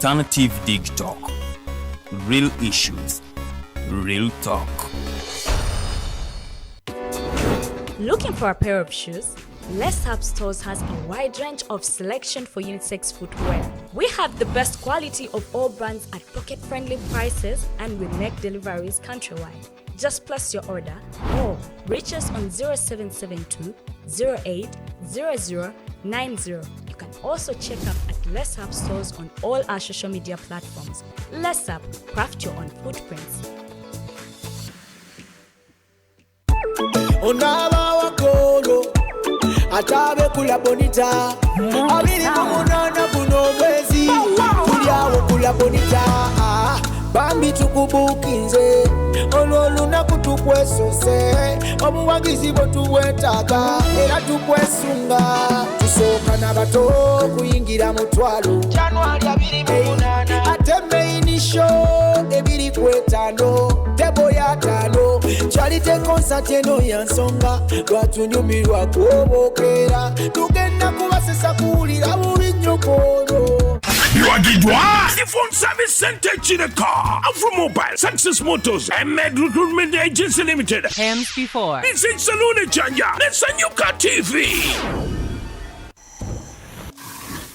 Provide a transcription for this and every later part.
Alternative Dig Talk. Real issues, real talk. Looking for a pair of shoes? Let's Up Stores has a wide range of selection for unisex footwear. We have the best quality of all brands at pocket-friendly prices and we make deliveries countrywide. Just place your order or reach us on 0772 08 0090. You can also check up at Let's Up Stores on all our social media platforms. Let's Up, craft your own footprints. Atabe kula bonita abiri munana kuno mwezi tuliawo kula bonita bambi tukubukinze ololuna kutukwesose obuwagizi botuwetaga era tukwesunga tusoka nabato kuyingira mutwalo January 28 ate main show ebiri kwetano tebo ya tano charite concert eno yansonga lwatunyumirwa kubokera tugenda kubasesa kuwulira bubi nyokoro. You are the phone service center Chinaka from Mobile Success Motors and Med Recruitment Agency Limited. Hams before. This is Salone Chanja. It's a Yuka TV.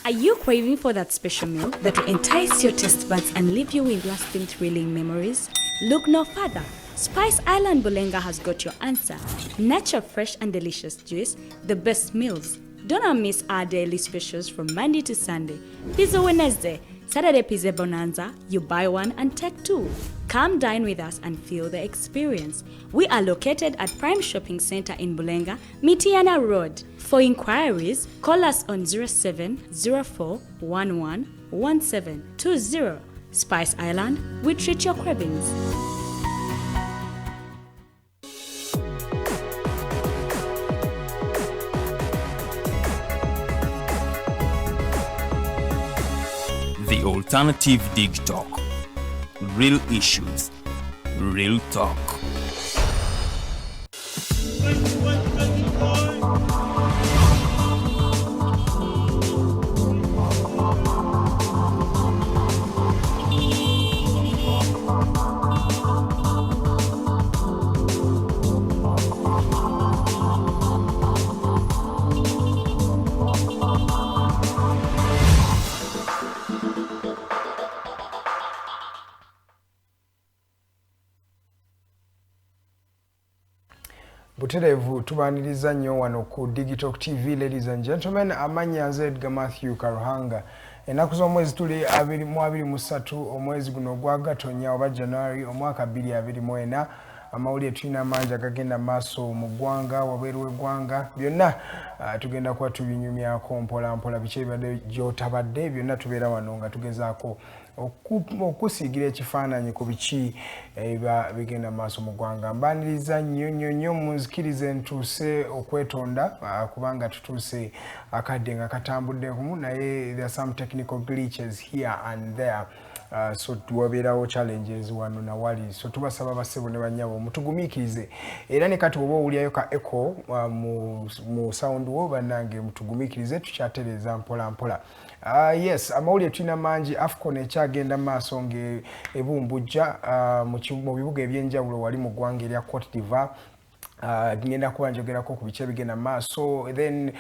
Are you craving for that special meal that will entice your taste buds and leave you with lasting thrilling memories? Look no further. Spice Island Bulenga has got your answer. Natural, fresh and delicious juice, the best meals. Don't miss our daily specials from Monday to Sunday. Pizza Wednesday, Saturday Pizza Bonanza, you buy one and take two. Come dine with us and feel the experience. We are located at Prime Shopping Center in Bulenga, Mitiana Road. For inquiries, call us on 0704 11 1720. Spice Island, we treat your cravings. The Alternative Dig Talk. Real issues, real talk. Buterevu tubaniriza nnyo wano ku Digital TV, ladies and gentlemen. Amanya Edgar Matthew Karuhanga. Enaku z'omwezi tuli 23 omwezi guno gwa Gatonnya oba January omwaka 2024. Amawulire tulina mangi agagenda maaso mu ggwanga wabweru w'eggwanga byonna tugenda kuba tubinyumyako mpola mpola biki ebibadde gy'otabadde byonna tubeera wano nga tugezaako okusiigira ekifaananyi ku biki ebiba bigenda maaso mu ggwanga. Mbaniriza nnyo munzikirize ntuuse okwetonda kubanga tutuuse akadde nga katambuddekumu naye there are some technical glitches here and there. So tuwabeerawo challenges wano na wali, so tubasaba basebo ne banyabo mutugumiikirize era ne kati oba owulirayo ka echo mu sound wo bannange mutugumiikirize tukyatereeza mpola mpola. Yes, amawulire tulina mangi. AFCON ekyagenda maaso ng'ebumbujja mu bibuga ebyenjawulo wali mu ggwanga erya Cote d'Ivoire. Ngenda kuba njogerako ku bice bigenda maaso. Then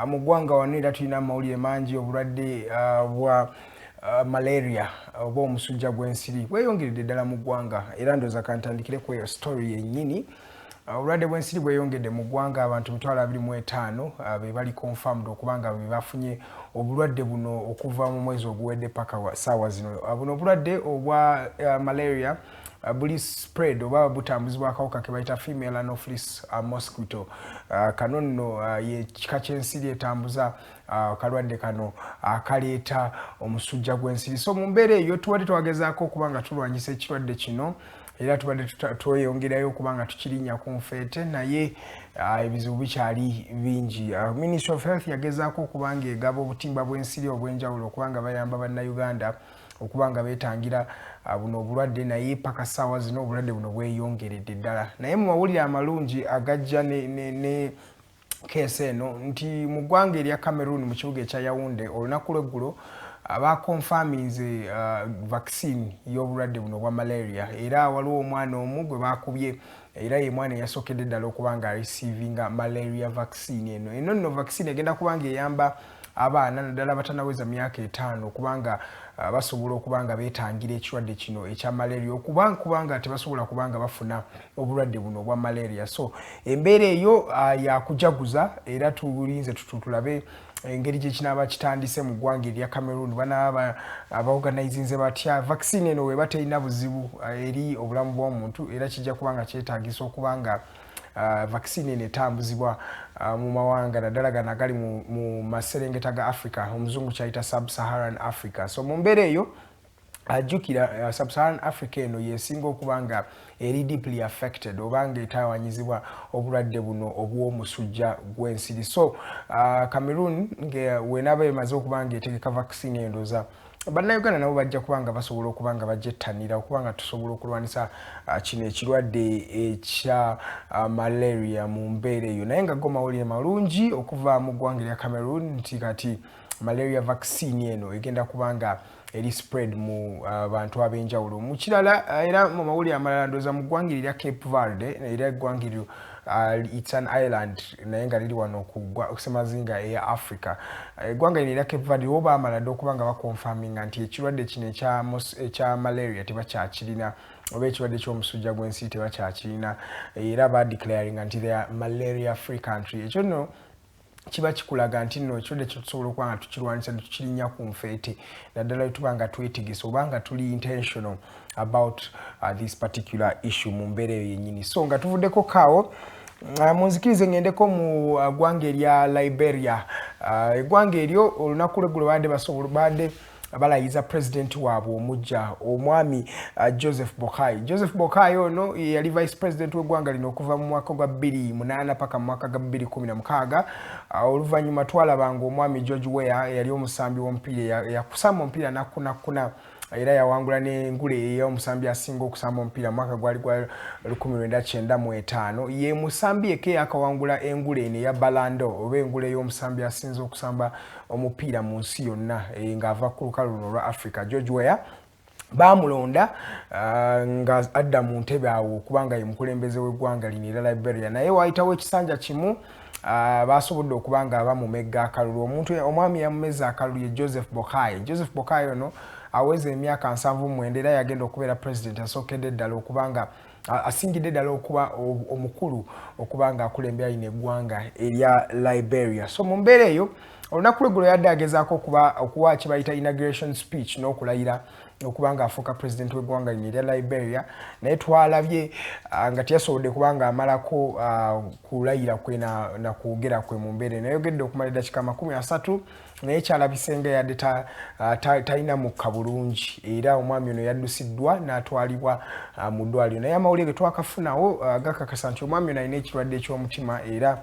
mu ggwanga wano era tulina amawulire mangi. Obulwadde bwa malaria oba omusujja gw'ensiri bweyongeredde ddala mu ggwanga era ndooza kantandikire ku eyo story yennyini. Obulwadde bw'ensiri bweyongedde mu ggwanga, abantu 25 be bali confirmed okubanga be bafunye obulwadde buno okuva mu mwezi oguwedde paka ssaawa zino. Buno obulwadde obwa malaria buli spread oba butambuzibwa akawuka ke bayita female anopheles mosquito. Kano nno ye kika ky'ensiri etambuza kalwadde kano akaleeta omusujja gw'ensiri. So mu mbeera eyo tubadde twagezaako okubanga tulwanyisa ekirwadde kino era tubadde tweyongerayo okubanga tukirinnya ku nfeete naye ebizibu bikyali bingi. Ministry of Health yagezaako okubanga egaba obutimba bw'ensiri obw'enjawulo okubanga bayamba bannayuganda okubanga beetangira buno obulwadde naye paka ssaawa zino obulwadde buno bweyongeredde ddala. Naye mu mawulire amalungi agajja ne keesi eno nti mu ggwanga erya Cameroon mu kibuga ekya Yaounde olunaku lw'eggulo bakonfaminze vaccine y'obulwadde buno bwa malaria era waliwo omwana omu gwe bakubye era ye mwana yasokedde ddala okubanga receivinga malaria vaccine eno nno vaccine egenda kubanga eyamba abaana naddala batanaweza myaka 5 okubanga basobola okubanga beetangira ekirwadde kino ekya malaria kubanga tebasobola kubanga bafuna obulwadde buno obwa malaria. So embeera eyo yakujaguza era tulinze tulabe engeri gye kinaaba kitandise mu ggwanga erya Cameroon banaaba abaorganizinze batya vaccine eno weba terina buzibu eri obulamu bw'omuntu era kijja kubanga kyetaagisa okubanga vaccine eno etambuzibwa mu mawanga naddala gano agali mu maserengeta ga Africa omuzungu kyayita Sub-Saharan Africa. So mu mbeera eyo ajjukira Sub-Saharan Africa eno yesinga okubanga eri deeply affected obanga etawanyizibwa obulwadde buno obw'omusujja gw'ensiri. So Cameroon wenaaba emaze okubanga etegeka vaccine endoza bannayuganda nabo bajja kubanga basobola okubanga bajettanira okubanga tusobola okulwanisa kino ekirwadde ekya malaria mu mbeera eyo. Naye nga go mawulire malungi okuva mu ggwanga lya Cameroon nti kati malaria vaccine eno egenda kubanga eri spread mu bantu ab'enjawulo. Mu kirala era mu mawulire amalala ndooza mu ggwanga lya Cape Verde era eggwanga eryo it's an island naye nga liri wano okusemazinga eya Africa. Eggwanga lino erya Cape Verde oba amalala okubanga bakonfaminga nti ekirwadde kino ekya malaria tebakyakirina oba ekirwadde ky'omusujja gw'ensiri tebakyakirina era badeclaringa nti they are malaria free country. Ekyo nno kiba kikulaga nti nno ekirwadde kitusobola okubanga tukirwanisa tukirinya ku nfeete naddala tuba nga twetegese oba nga tuli intentional about this particular issue mu mbeera eyo yennyini. So nga tuvuddeko kaawo munzikirize ngendeko mu ggwanga erya Liberia. Eggwanga eryo olunaku lweggulo badde balayiza president waabwe omujja omwami Joseph Boakai. Joseph Boakai ono yali vice president w'eggwanga lino okuva mu mwaka gwa 2008 paka mu mwaka gwa 2016. Oluvannyuma twalabanga omwami George Weah yali omusambi w'omupiira yakusamba omupiira nakuna era yawangula n'engule ey'omusambi asinga okusamba omupiira mwaka gwali gwa 1995. Ye musambi eke yakawangula engule eno eya Balando oba engule ey'omusambi asinze okusamba omupiira mu nsi yonna ng'ava ku lukalu luno lwa Africa. George Weah bamulonda nga adda mu ntebe awo okubanga ye mukulembeze w'eggwanga lino era Liberia. Naye waayitawo ekisanja kimu basobodde okubanga bamumegga akalulu. Omwami yamumezza akalulu ye Joseph Boakai. Joseph Boakai ono aweze emyaka 79 era yagenda okubeera president asookedde ddala okubanga asingidde ddala okuba omukulu okubanga akulembera lino eggwanga erya Liberia. So mu mbeera eyo olunaku lweggulo yadde agezaako okuwa kibayita inauguration speech n'okulayira okubanga afuuka president w'eggwanga lino erya Liberia. Naye twalabye nga teyasobodde kubanga amalako kulayira kwe na kwogera kwe mu mbeera eno. Yayogedde okumala eddakiika 30 naye kyalabise nga yadde talina mukka bulungi era omwami ono yaddusiddwa n'atwalibwa mu ddwaliro. Naye amawulire ge twakafunawo gakakasa nti omwami ono alina ekirwadde eky'omutima era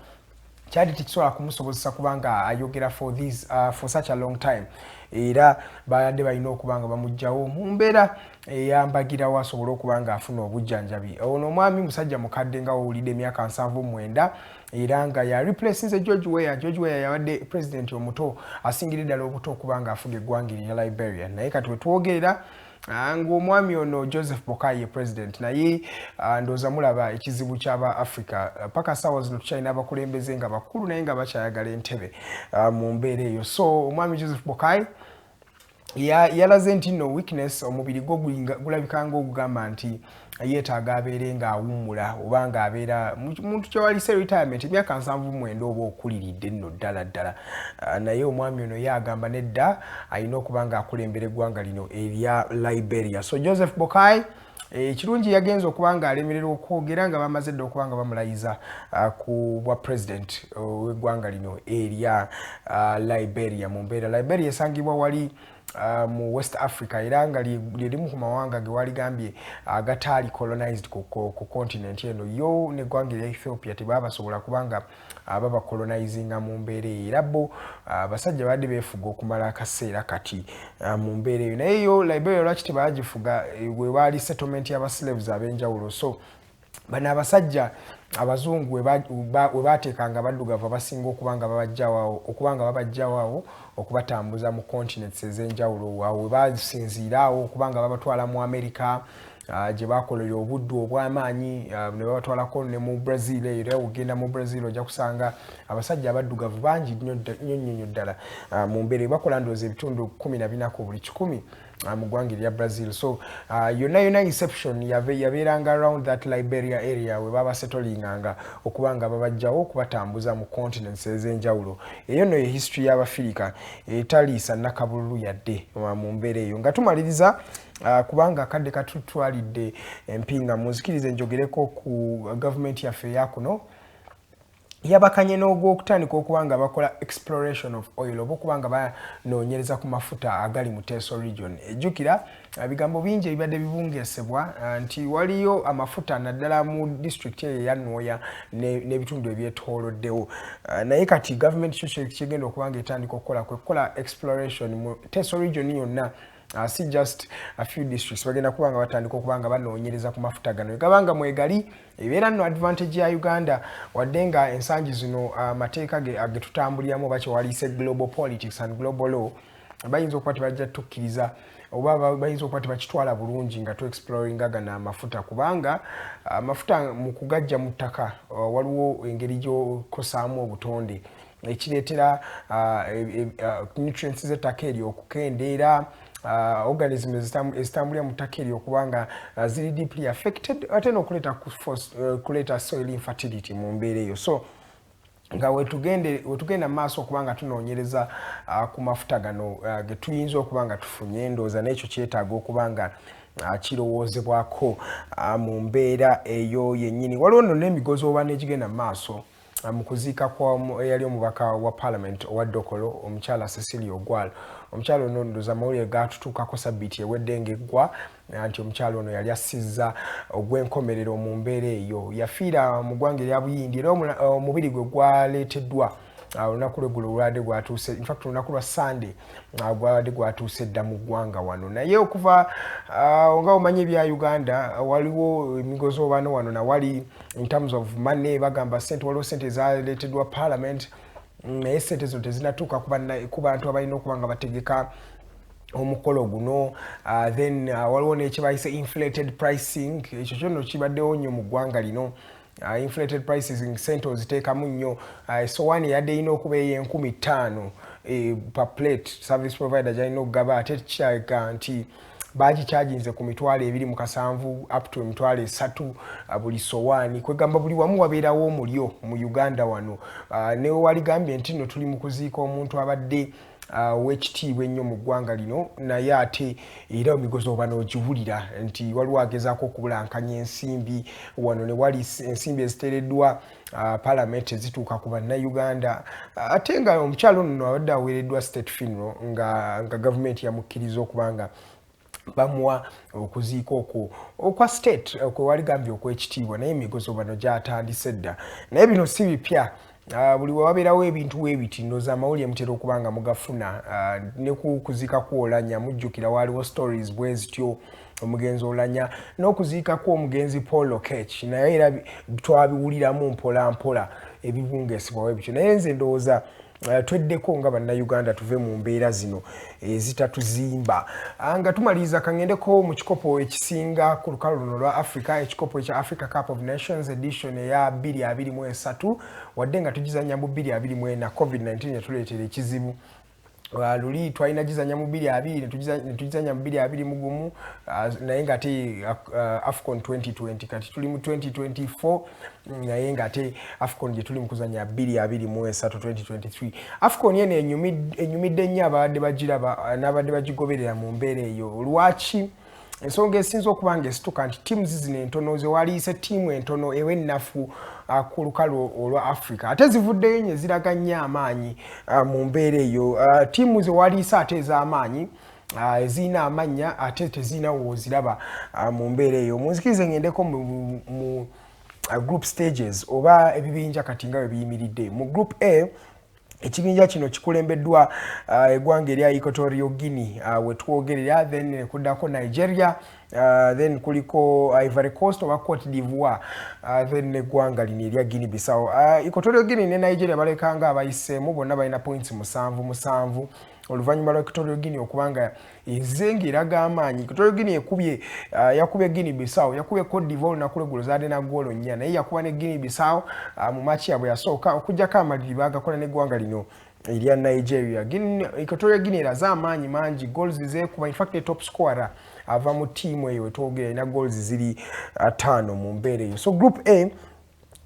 kyali tekisobola kumusobozesa kubanga ayogera for such a long time era bayadde balina okubanga bamugjawo mu mbeera eyambagirawo asobole okubanga afuna obujjanjabi. Ono omwami musajja mukadde nga owulidde emyaka 79 era nga ya replacinze George Weah. George Weah yabadde president omuto asingiridde ddala obuto okubanga afuga eggwanga erya Liberia. Naye kati wetwogerera ng'omwami ono Joseph Boakai ye president naye ndooza mulaba ekizibu ky'aba Africa paka ssaawa zino tukyalina abakulembeze nga bakulu naye nga bakyayagala entebe mu mbeera eyo. So omwami Joseph Boakai yalaze nti nno weakness omubiri gwo gulabika ng'ogugamba nti yeetaaga abeere ng'awummula oba ng'abeera muntu kyewalise retirement emyaka 79 oba okuliridde nno ddala. Naye omwami ono yagamba nedda alina okuba ng'akulembera eggwanga lino erya Liberia. So Joseph Boakai ekirungi yagenza okuba ng'alemererwa okwogera nga bamaze dda okuba nga bamulayiza ku bwa president w'eggwanga lino erya Liberia mu mbeera. Liberia esangibwa wali mu West Africa era nga lirimu ku mawanga ge waligambye agataali colonized ku continent eno yo n'eggwanga erya Ethiopia tebabasobola kubanga babacolonizinga mu mbeera eyo era bo basajja badde beefuga okumala akaseera kati mu mbeera eyo. Naye yo Liberia lwaki tebagifuga we waali settlement y'abaslaves ab'enjawulo. So bana abasajja abazungu we bateekanga baddugavu abasinga okubanga babajjawo okubatambuza mu continents ez'enjawulo we basinziiraawo okubanga babatwala mu America gye bakolera obuddu obw'amaanyi ne babatwalako ne mu Brazil era ogenda mu Brazil ojja kusanga abasajja abaddugavu bangi nnyo ddala mu mbeera bakola ndowooza ebitundu 14 ku buli 100 mu ggwanga erya Brazil. So yonna inception yabeeranga around that Liberia area we baba settlinganga okubanga babajjawo okubatambuza mu continents ez'enjawulo. Eyo no ye history y'Abafirika etaliisa nakabululu yadde mu mbeera eyo nga tumaliriza kubanga kadde katutwalidde empinga muzikirize njogereko ku government yaffe yakuno yabakanye n'ogwokutandika okubanga bakola exploration of oil okubanga banoonyereza ku mafuta agali mu Teso region. Ejjukira bigambo bingi ebibadde bibungesebwa nti waliyo amafuta naddala mu district ya Nwoya n'ebitundu ebyetooloddewo naye kati government kigenda okubanga etandika okukola exploration mu Teso region yonna. See just a few districts bagenda kubanga batandika okubanga banoonyereza ku mafuta gano gabanga mwegali ebeera no advantage ya Uganda waddenga ensangi zino amateeka agetutambuliramu bakye waliise global politics and global law bayinza okuba tebajja tukkiriza oba bayinza okuba tebakitwala bulungi nga tu exploringa gano amafuta kubanga amafuta mu kugajja mu ttaka waliwo engeri gy'okosaamu obutonde ekireetera nutrients z'ettaka eryo okukendeera organisms ezitambulira mu ttaka eryo okubanga ziri deeply affected ate n'okuleeta soil infertility mu mbeera eyo. So nga wetugenda maaso okubanga tunoonyereza ku mafuta gano getuyinza okubanga tufunye endooza n'ekyo kyetaaga okubanga kirowoozebwako mu mbeera eyo yennyini. Waliwo nno n'emigozi oba n'egigenda mu maaso mu kuziika eyali omubaka wa parliament owa Dokolo omukyala Cecilia Ogwal. Omukyalo ono ndoza amawulire gaatutuukako sabbiiti ewedde ng'eggwa nti omukyalo ono yali assizza ogw'enkomerero mu mbeera eyo. Yafiira mu ggwanga erya Buyindi era omubiri gwe gwaleeteddwa olunaku lweggulo olwadde gwatuuse, in fact olunaku lwa Sunday gwabadde gwatuuse dda mu ggwanga wano. Naye okuva nga omanyi ebya Uganda waliwo emigozi obano wano nawali in terms of money bagamba sente waliwo sente ezaleeteddwa parliament naye sente zino tezinatuuka ku bantu abalina okubanga bategeka omukolo guno. Then waliwo n'ekibayise inflated pricing ekyo kyonna kibaddewo nnyo mu ggwanga lino. Inflated prices sente oziteekamu nnyo. Sowaani yadde erina okuba ey'$50,000 per plate service provider gy'alina okugaba ate kiraga nti bagikyajinze ku $227 up to $3 buli sowaani kwegamba buli wamu wabeerawo omulyo mu Uganda wano. Ne waligambye nti nno tuli mu kuziika omuntu abadde w'ekitiibwa ennyo mu ggwanga lino naye ate era emigozi oba n'ogiwulira nti waliwo agezaako okubulankanya ensimbi wano ne wali ensimbi eziteereddwa palamenti ezituuka ku bannayuganda ate nga omukyalo nno abadde aweereddwa state funeral nga gavumenti yamukkiriza okubanga bamuwa okuziika okwo okwa state kwe waligambye okw'ekitiibwa naye emigozi bano gyatandise dda naye bino si bipya. Buli wabeerawo ebintu weebiti ndooza amawulire mutera okubanga mugafuna ne kuziika kwolanya mujjukira waliwo stories bwe zityo omugenzi olanya n'okuziikako omugenzi Paul Okech naye era twabiwuliramu mpola mpola ebibungesibwawo ebityo naye nze ndowooza tweddeko nga bannayuganda tuve mu mbeera zino ezitatuzimba. Nga tumaliriza kangendeko mu kikopo ekisinga ku lukalu luno lwa Africa ekikopo ekya Africa Cup of Nations edition eya 2023 wadde nga tugizanya mu 2024 COVID-19 yatuleetera ekizibu. Luli twalina gizanya mu 2020 ne tugizanya mu 2021 naye nga te AFCON 2020 kati tuli mu 2024 naye nga te AFCON gye tuli mu kuzanya 2023 AFCON yene enyumidde nnyo abadde bagiraba n'abadde bagigoberera mu mbeera eyo. Lwaki? Ensonga esinza okuba nga esituka nti teams zino entono ze waliise ttiimu entono ew'ennafu ku lukalu olwa Africa ate zivuddeyo nnyo ziraga nnyo amaanyi mu mbeera eyo. Ttiimu ze waliise ate ez'amaanyi ezirina amannya ate tezirina wooziraba mu mbeera eyo. Munzikirize ngendeko mu group stages oba ebibinja kati nga bwe biyimiridde. Mu group A ekibinja kino kikulembeddwa eggwanga erya Equatorial Guinea wetwogerera, then kuddako Nigeria, then kuliko Ivory Coast oba Cote d'Ivoire, then neggwanga lino erya Guinea Bissau. Equatorial Guinea ne Nigeria balekanga abayiseemu bonna balina points 7 oluvannyuma lwa Equatorial Guinea okubanga ezenga eraga amaanyi. Equatorial Guinea yakubye Guinea Bissau, yakubye Cote d'Ivoire nakuleggulo zaade na goolo 4, naye yakuba ne Guinea Bissau mu match yabwe yasooka okujjako amaliri bagakola n'eggwanga lino erya Nigeria. Equatorial Guinea eraze amaanyi mangi, goals zeekuba, in fact top scorer ava mu tiimu eyo wetwogera erina goals ziri 5 mu mbeera eyo. So group A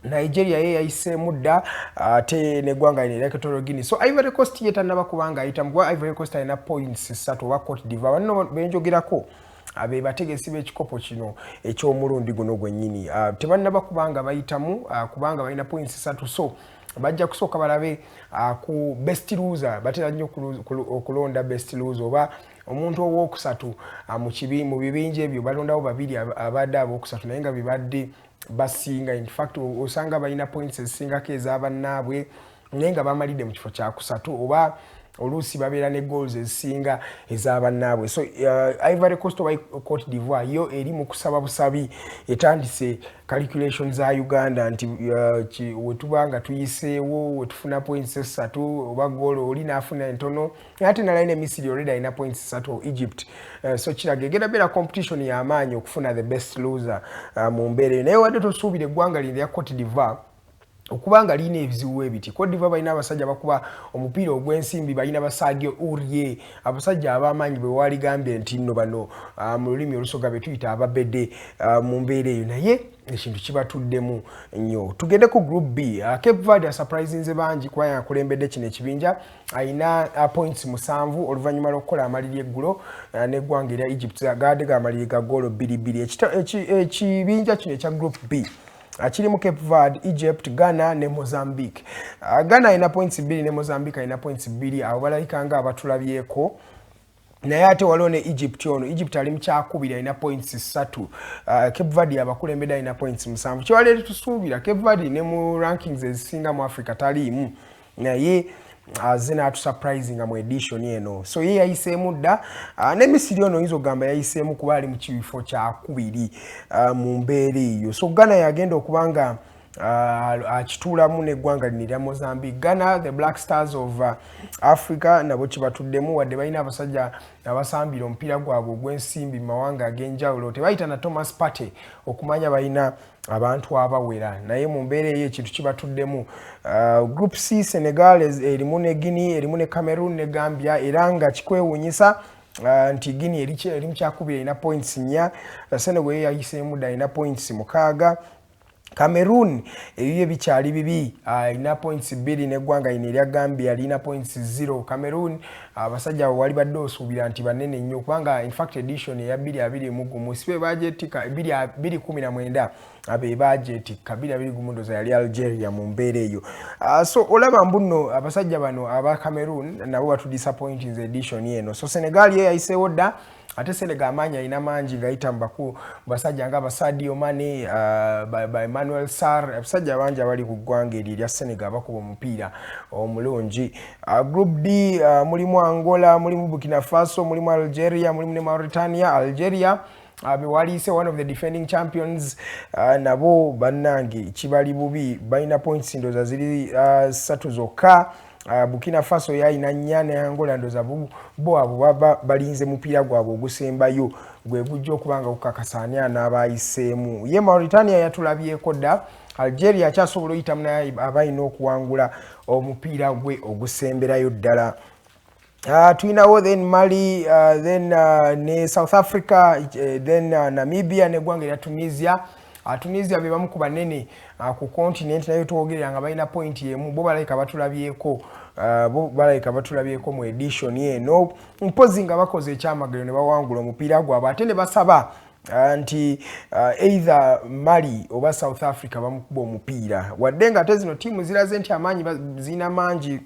Nigeria ye yayiseemu dda ate neggwanga lino erya Equatorial Guinea. So Ivory Coast ye tannaba kubanga ayitamu kuba Ivory Coast alina points 3 oba Cote d'Ivoire. Banno benjogerako abe bategesi b'ekikopo kino eky'omulundi guno gwennyini tebannaba kubanga bayitamu kubanga balina points 3. So bajja kusooka balabe ku best loser. Batera nnyo okulonda best loser oba omuntu owookusatu mu bibinja ebyo balondawo babiri abadde abookusatu naye nga bibadde basinga. In fact osanga balina points ezisingako ez'abannaabwe naye nga bamalidde mu kifo kya kusatu oba oluusi babeera ne goals ezisinga ez'abannaabwe. So Ivory Coast oba Cote d'Ivoire yo eri mu kusaba busabi, etandise calculations za Uganda nti wetuba nga tuyiseewo wetufuna points 3 oba goolo oli naafuna entono ate nalayina Misiri already alina points 3 Egypt. So kiraga egenda beera competition y'amaanyi okufuna the best loser mu mbeera eyo. Naye wadde tosuubira eggwanga lino erya Cote d'Ivoire okubanga lina ebizibu ebiti. Cote d'Ivoire balina abasajja bakuba omupiira ogw'ensimbi, balina basagyo Urie, abasajja ab'amaanyi bwe waligambye nti nno bano mu lulimi olusoga be tuyita ababedde mu mbeera eyo, naye ekintu kibatuddemu nnyo. Tugende ku group B. Cape Verde surprisinze bangi kuba yakulembedde kino ekibinja, alina points 7 oluvannyuma lw'okukola amaliri eggulo n'eggwanga erya Egypt gaadde gaamaliri ga goolo 2-2. Ekibinja kino ekya group B kirimu Cape Verde, Egypt, Ghana ne Mozambique. Ghana alina points 2 ne Mozambique alina points 2, abo balabika nga abatulabyeko. Naye ate waliwo ne Egypt ono. Egypt ali mu kyakubiri alina points 3. Cape Verde abakulembedde alina points 7. Kyewaleero tusuubira Cape Verde ne mu rankings ezisinga mu Africa taliimu, naye zina surprising mu edition eno. So ye yayiseemu dda ne Misiri ono oyinza okugamba yayiseemu kuba ali mu kifo kya 2 mu mbeera eyo. So Ghana yagenda okubanga akituulamu n'eggwanga lino erya Mozambique. Ghana, the Black Stars of Africa, nabo kibatuddemu wadde balina abasajja abasambira omupiira gwabwe ogw'ensimbi mu mawanga ag'enjawulo. Tebayita na Thomas Partey okumanya balina abantu abawera, naye mu mbeera eyo ekintu kibatuddemu. Group C, Senegal erimu ne Guinea, erimu ne Cameroon ne Gambia, era nga kikwewuunyisa nti Guinea eri mu kyakubiri erina points 4, Senegal ye yayiseemu dda alina points 6. Cameroon ebiye bikyali bibi alina points 2 n'eggwanga lino erya Gambia alina points 0. Cameroon abasajja wali badde osuubira nti banene nnyo kubanga in fact edition eya 2021 sibe bajetika 2019 abe bajetika 2021 ndoza yali Algeria mu mbeera eyo. So olaba mbuno abasajja bano aba Cameroon nabo batu disappointing edition eno. So Senegal ye yayiseewo dda ate Senegal amaanyi alina mangi ngayita mbaku basajja nga Sadio Mane, ba Emmanuel Sarr, abasajja bangi abali ku ggwanga erya Senegal bakuba omupiira omulungi. Group D mulimu Angola, mulimu Burkina Faso, mulimu Algeria, mulimu ne Mauritania. Algeria waliise one of the defending champions, nabo bannange kibali bubi, balina points ndoza ziri 3 zokka. Burkina Faso yalina 4 ne Angola ndoza bo abo balinze mupiira gwabwe ogusembayo gwe gujja okubanga kukakasanya n'abayiseemu. Ye Mauritania yatulabyeko dda. Algeria akyasobola oyitamu naye abalina okuwangula omupiira gwe ogusemberayo ddala. Tulinawo then Mali, then ne South Africa, then Namibia n'eggwanga erya Tunisia. Tunisia be bamu ku banene ku continent naye twogerera nga balina point yemu, bo balayika batulabyeko mu edition eno. Mpozi nga bakoze ekyamagero ne bawangula omupiira gwabwe ate ne basaba nti either Mali oba South Africa bamukuba omupiira wadde nga ate zino tiimu ziraze nti amaanyi zina mangi.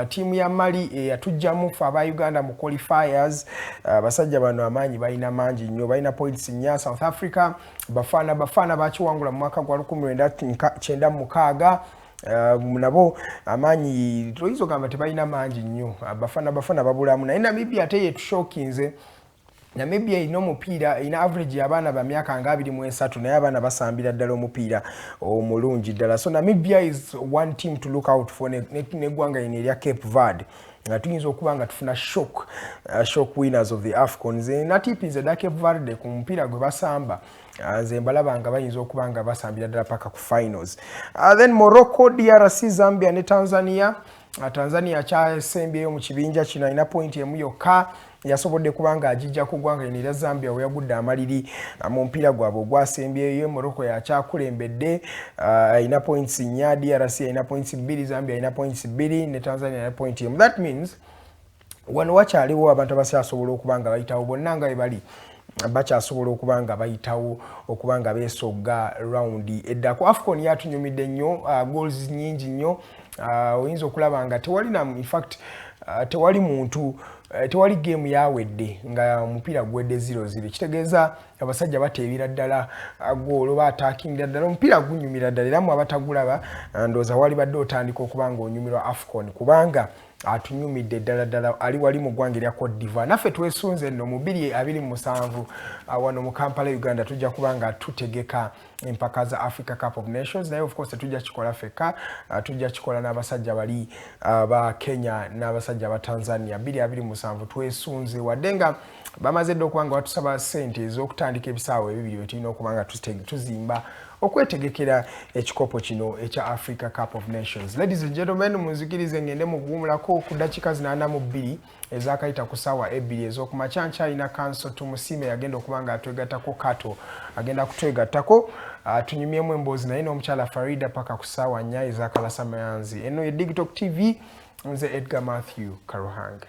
Tiimu ya Mali yatujjamu fe aba Uganda mu qualifiers. Basajja bano amaanyi balina mangi nnyo, balina points 4. South Africa bafana bakiwangula mu mwaka gwa 1996 nabo amaanyi toyinza okugamba tebalina mangi nnyo bafana babulamu naye Namibia ate yetushokinze. Namibia ino omupiira ina average y'abaana ba myaka nga 23 naye abaana basambira ddala omupiira omulungi ddala. So Namibia is one team to look out for neggwanga lino erya Cape Verde. Tuyinza okuba nga tufuna shock winners of the AFCON. Nze natiipinze dda Cape Verde ku mupiira gwe basamba. Nze mbalaba nga bayinza okuba nga basambira ddala paka ku finals. Then Morocco, DRC, Zambia ne Tanzania. Tanzania kyasembyeyo mu kibinja kino alina point emu yokka. Yasobodde kubanga ajijja ku ggwanga lino erya Zambia we yagudde amaliri mu mupiira gwabwe ogwasembyeyo. Morocco yakyakulembedde alina points 4, DRC alina points 2, Zambia alina points 2 ne Tanzania alina point emu. That means wano wakyaliwo abantu abakyasobola okuba nga bayitawo bonna nga bwe bali bakyasobola okuba nga bayitawo okuba nga beesogga rawundi eddako. AFCON yatunyumidde nnyo, goals nnyingi nnyo. Oyinza okulaba nga in fact tewali muntu tewali game yawedde nga omupiira gwedde 0-0. Kitegeeza abasajja bateebira ddala goolo baatakingira ddala omupiira gunyumira ddala era mu abatagulaba ndowooza wali badde otandika okuba nga onyumirwa AFCON kubanga atunyumidde ddala ali wali mu ggwanga erya Cote d'Ivoire. Naffe twesunze nno mu 2027 wano mu Kampala, Uganda tujja kuba nga tutegeka empaka za Africa Cup of Nations naye of course tujja kikola feka, tujja kikola n'abasajja bali ba Kenya n'abasajja ba Tanzania. 2027 twesunze wadde nga bamaze dda okuba nga batusaba ssente ez'okutandika ebisaawe ebibiri bye tulina okuba nga tuzimba okwetegekera ekikopo kino ekya Africa Cup of Nations. Ladies and gentlemen, munzikirize ngende mu kuwumulako ku dakiika 42 ezakayita ku ssaawa 2 ez'okumakya. Alina Counsel Tumusiime yagenda okuba nga atwegattako Kato agenda kutwegattako tunyumyemu emboozi naye n'omukyala Farida paka ku ssaawa 4 ezakalasa mayanzi. Eno ye Digital TV, nze Edgar Matthew Karuhanga.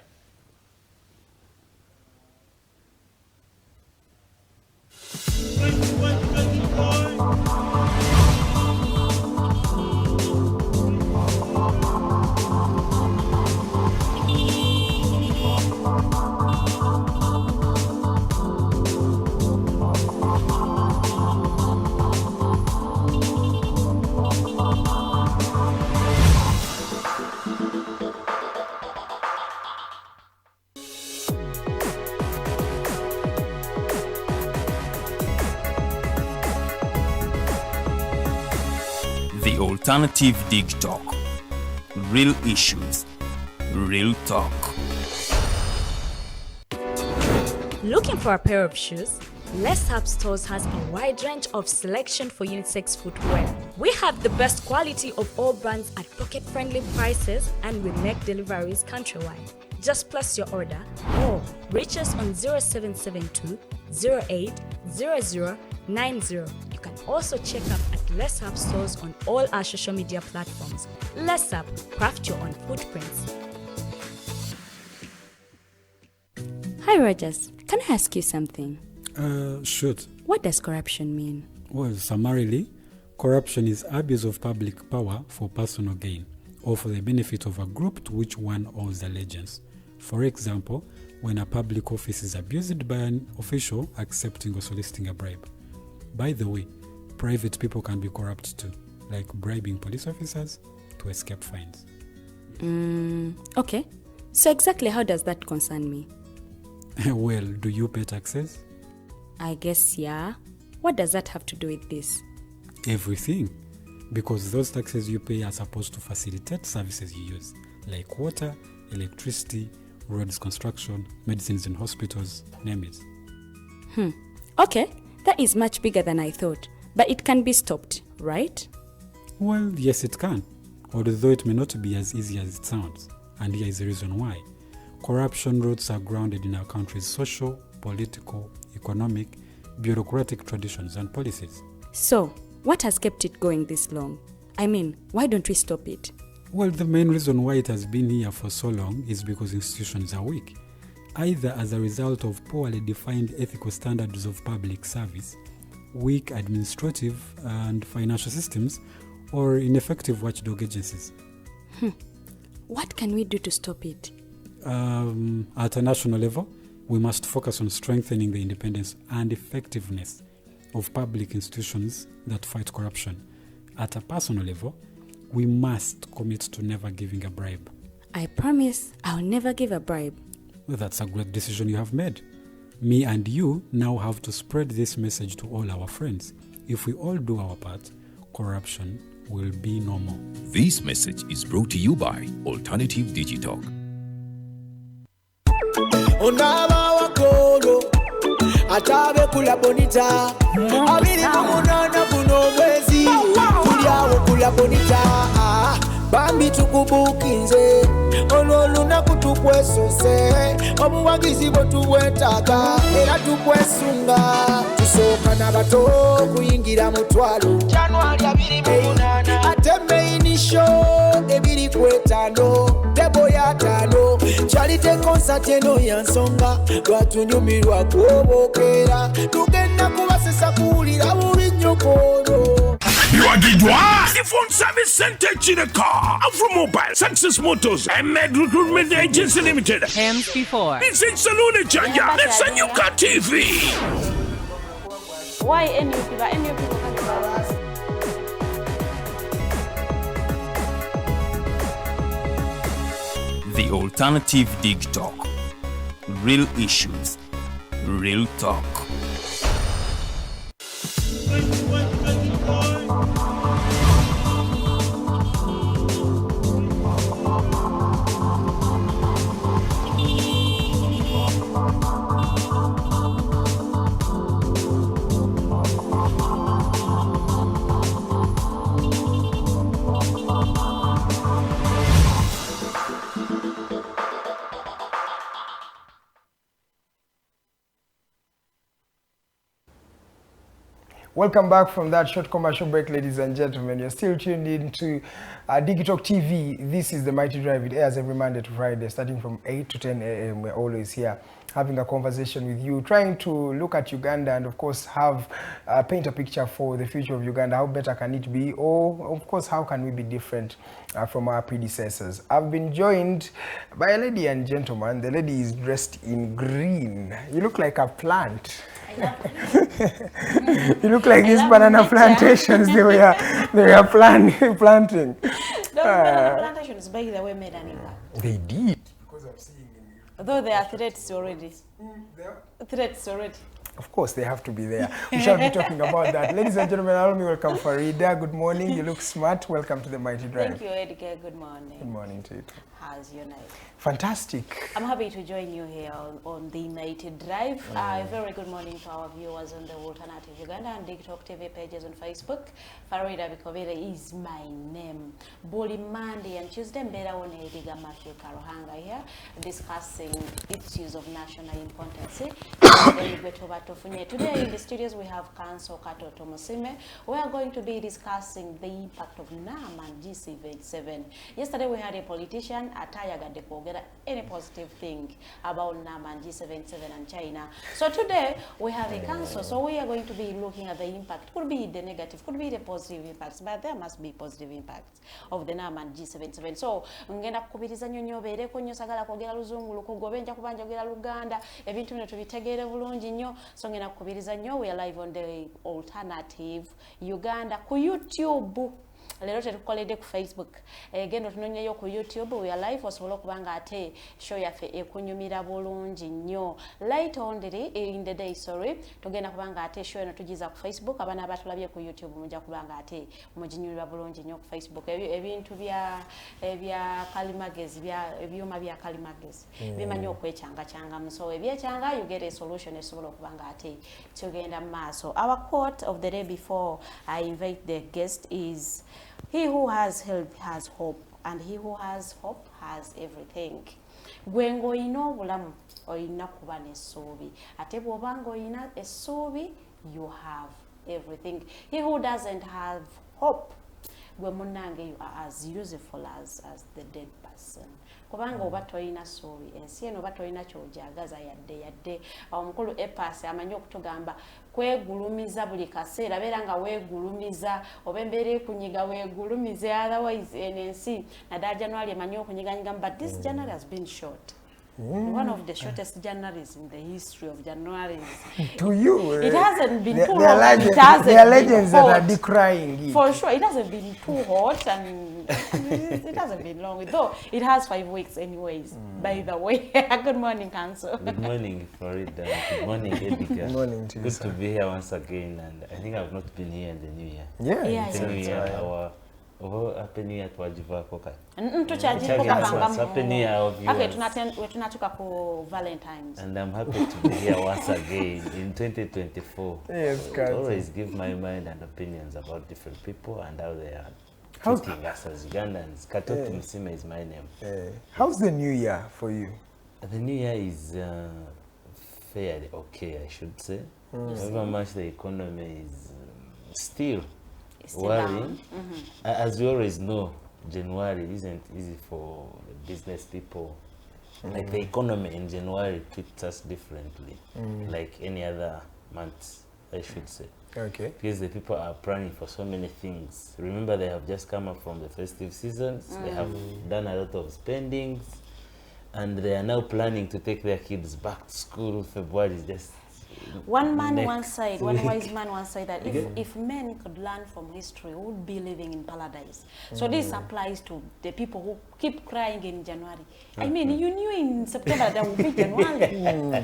The Alternative Dig Talk. Real issues, real talk. Looking for a pair of shoes? Les Hub Stores has a wide range of selection for unisex footwear. We have the best quality of all brands at pocket-friendly prices and we make deliveries countrywide. Just place your order or reach us on 0772 08 0090. You can also check up at Les Hub Stores on all our social media platforms. Les Hub, craft your own footprints. Hi Rogers, can I ask you something? Shoot. What does corruption mean? Well, summarily, corruption is abuse of public power for personal gain or for the benefit of a group to which one owes allegiance. For example, when a public office is abused by an official accepting or soliciting a bribe. By the way, private people can be corrupt too, like bribing police officers to escape fines. Okay. So exactly how does that concern me? Well, do you pay taxes? I guess, yeah. What does that have to do with this? Everything. Because those taxes you pay are supposed to facilitate services you use, like water, electricity, roads construction, medicines in hospitals, name it. Okay, that is much bigger than I thought. But it can be stopped, right? Well, yes it can, although it may not be as easy as it sounds. And here is the reason why. Corruption roots are grounded in our country's social, political, economic, bureaucratic traditions and policies. So, what has kept it going this long? I mean, why don't we stop it? Well, the main reason why it has been here for so long is because institutions are weak, either as a result of poorly defined ethical standards of public service, weak administrative and financial systems, or ineffective watchdog agencies. What can we do to stop it? At a national level, we must focus on strengthening the independence and effectiveness of public institutions that fight corruption. At a personal level, We must commit to never giving a bribe. I promise I'll never give a bribe. Well, that's a great decision you have made. Me and you now have to spread this message to all our friends. If we all do our part, corruption will be no more. This message is brought to you by Alternative Digital. Onaba wakolo atabe kula bonita abiri kumunana kuno mwezi tuliawo kula bonita bambi tukubukinze ololuna kutukwesose obuwagizi botubwetaka era tukwesunga tusoka n'abato kuyingira mutwalo January 28 ate main show ebiri kwetano tebo ya tano charite concert eno yansonga lwatunyumirwa kubokera tugenda kubasesa kuwulira bubi nyokono. You are the phone service center in the car. Afro Mobile, Success Motors, and Med Recruitment Agency Limited. Hands before. This is Salone Chanja. It's a new car TV. Why any people can The Alternative Dig Talk. Real issues, real talk. Welcome back from that short commercial break, ladies and gentlemen. You're still tuned in to Digitalk TV. This is the Mighty Drive. It airs every Monday to Friday, starting from 8 to 10 a.m. We're always here having a conversation with you, trying to look at Uganda and, of course, have paint a picture for the future of Uganda. How better can it be? Or, of course, how can we be different from our predecessors? I've been joined by a lady and gentleman. The lady is dressed in green. You look like a plant. You look like these banana plantations they were planting. Those banana plantations, by the way, made an impact. They did. Because I'm seeing them. Though there are threats already. Threats already. Of course, they have to be there. We shall be talking about that. Ladies and gentlemen, allow me welcome Farida. Good morning. You look smart. Welcome to the Mighty Drive. Thank you, Edgar. Good morning. Good morning to you. How's your night? Fantastic. I'm happy to join you here on the United Drive. A very good morning to our viewers on the Alternative Uganda and Digitalk TV pages on Facebook. Farida Bikobere is my name. Bully Monday and Tuesday, Mbera Ediga Matthew Karohanga here, discussing issues of national importance. Today in the studios we have Counsel Kato Tumusiime. We are going to be discussing the impact of NAM and G77. Yesterday we had a politician, Atayaga Dekogera, any positive thing about NAM and G77 and China. So today we have a council, so we are going to be looking at the impact. Could be the negative, could be the positive impacts, but there must be positive impacts of the NAM and G77. So ngenda kukubiriza nyonyo bereko nnyo sagala kwogera luzungu lukugobenja kubanja kwogera Luganda ebintu bino tubitegere bulungi nnyo. So ngenda kukubiriza nnyo. We are live on the Alternative Uganda ku YouTube. Lero tetukoledde ku Facebook. Gendo tunonyeyo ku YouTube. We are live osobola okubanga ate show yaffe ekunyumira bulungi nnyo. Light on in the day, sorry. Tugenda kubanga ate show eno tugiza ku Facebook. Abana abatulabye ku YouTube mujja kubanga ate muginyumira bulungi nnyo ku Facebook. Ebintu ebya kalimagezi ebyuma bya kalimagezi bimanyi okwechanga changa so ebyekyanga you get a solution esobola okubanga ate tugenda maaso. Our quote of the day before I invite the guest is, he who has help has hope, and he who has hope has everything. Gwengo oyina obulamu oyina kuba n'essuubi, ate bw'obanga oyina essuubi you have everything. He who doesn't have hope, gwe munnange, you are as useful as the dead person. Kubanga oba toyina ssuubi, ensi eno oba toyina ky'ojagaza yadde omukulu Epasi amanyi okutugamba kwegulumiza buli kaseera, beera nga weegulumiza oba embeera ekunyiga weegulumize, otherwise ensi naddala January emanyi okunyiganyigamu, but this January has been short. One of the shortest Januaries in the history of Januaries. To you, It hasn't been too there are hot. legends, It hasn't there are been legends that are hot. decrying it. For sure, it hasn't been too hot, and it hasn't been long. Though it has 5 weeks, anyways. By the way, good morning, Counsel. Good morning, Florida. Good morning, Edgar. Good morning to you, Good sir. to be here once again, and I think I've not been here in the new year. Yeah, Yeah, it's The new it's year, alright. our happy new year twagivako kati. Happy new year of Okay, viewers. tunatuka ku Valentine's. And I'm happy to be here once again in 2024. Yes, I Counsel. always give my mind and opinions about different people and how they are How's- treating us as Ugandans. Kato Tumusiime is my name. How's the new year for you? The new year is fairly okay, I should say. However much the economy is still It's still worrying. down. As we always know, January isn't easy for business people. Like the economy in January treats us differently, like any other month, I should say. Okay. Because the people are planning for so many things. Remember, they have just come up from the festive seasons. They have done a lot of spendings, and they are now planning to take their kids back to school. February is just One man next once said, one week. wise man once said that if men could learn from history, we would be living in paradise. So this applies to the people who keep crying in January. I mean, you knew in September there would be January.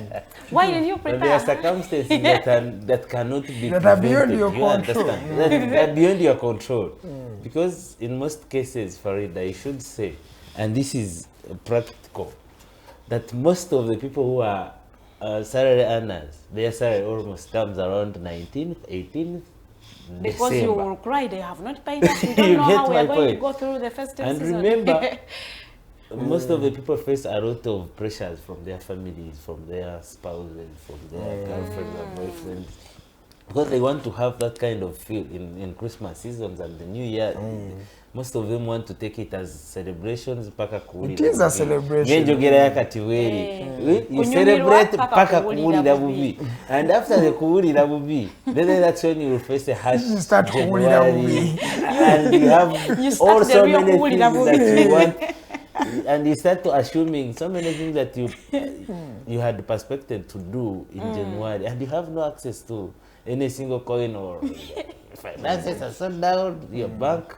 Why didn't you But there are prepare? circumstances that cannot be That are beyond prevented. your You control. understand? That are beyond your control. Because in most cases, Farida, I should say, and this is practical, that most of the people who are salary earners, their salary almost comes around 19th, 18th, Because you December. will cry, they have not paid us. We don't You know get how we my are going to point. go through the festive And season. remember, most of the people face a lot of pressures from their families, from their spouses, from their girlfriends and boyfriends, because they want to have that kind of feel in Christmas seasons and the New Year. Most of them want to take it as celebrations. Paka It is a celebration. You Kunyumirwa celebrate paka paka kuwulira kuwulira bubi. And after the kuwulira bubi, then that's when you will face a harsh You start kuwulira January. bubi. And you have You start the also real many kuwulira things that bubi. you want. And you start to assuming so many things that you had perspective to do in January, and you have no access to any single coin or finances are so down. Your bank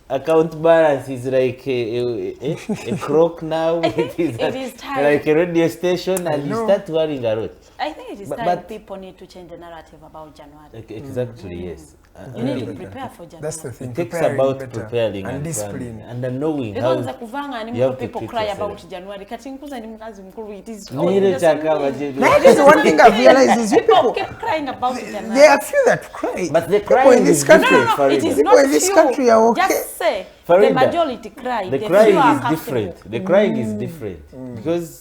account balance is like a crock now. It is time. like a radio station, and you start worrying a lot. I think it is But- time but- people need to change the narrative about January. Exactly, yes. You need to prepare for January. That's the thing. It takes preparing about better preparing and and discipline. planning and knowing how Because kuvanga ni you have to people treat cry yourself. about January. Kati nkuza ni mkazi mkuru, it is all Nilo the same chakaba thing. jedu. That is one thing I've realized is People people, keep crying about January. there are few that cry. But the People crying in this is country, different, No, it Farida. is People not in this few. country are okay. Just say Farida, the majority cry. The few crying are is comfortable. different. The crying is different because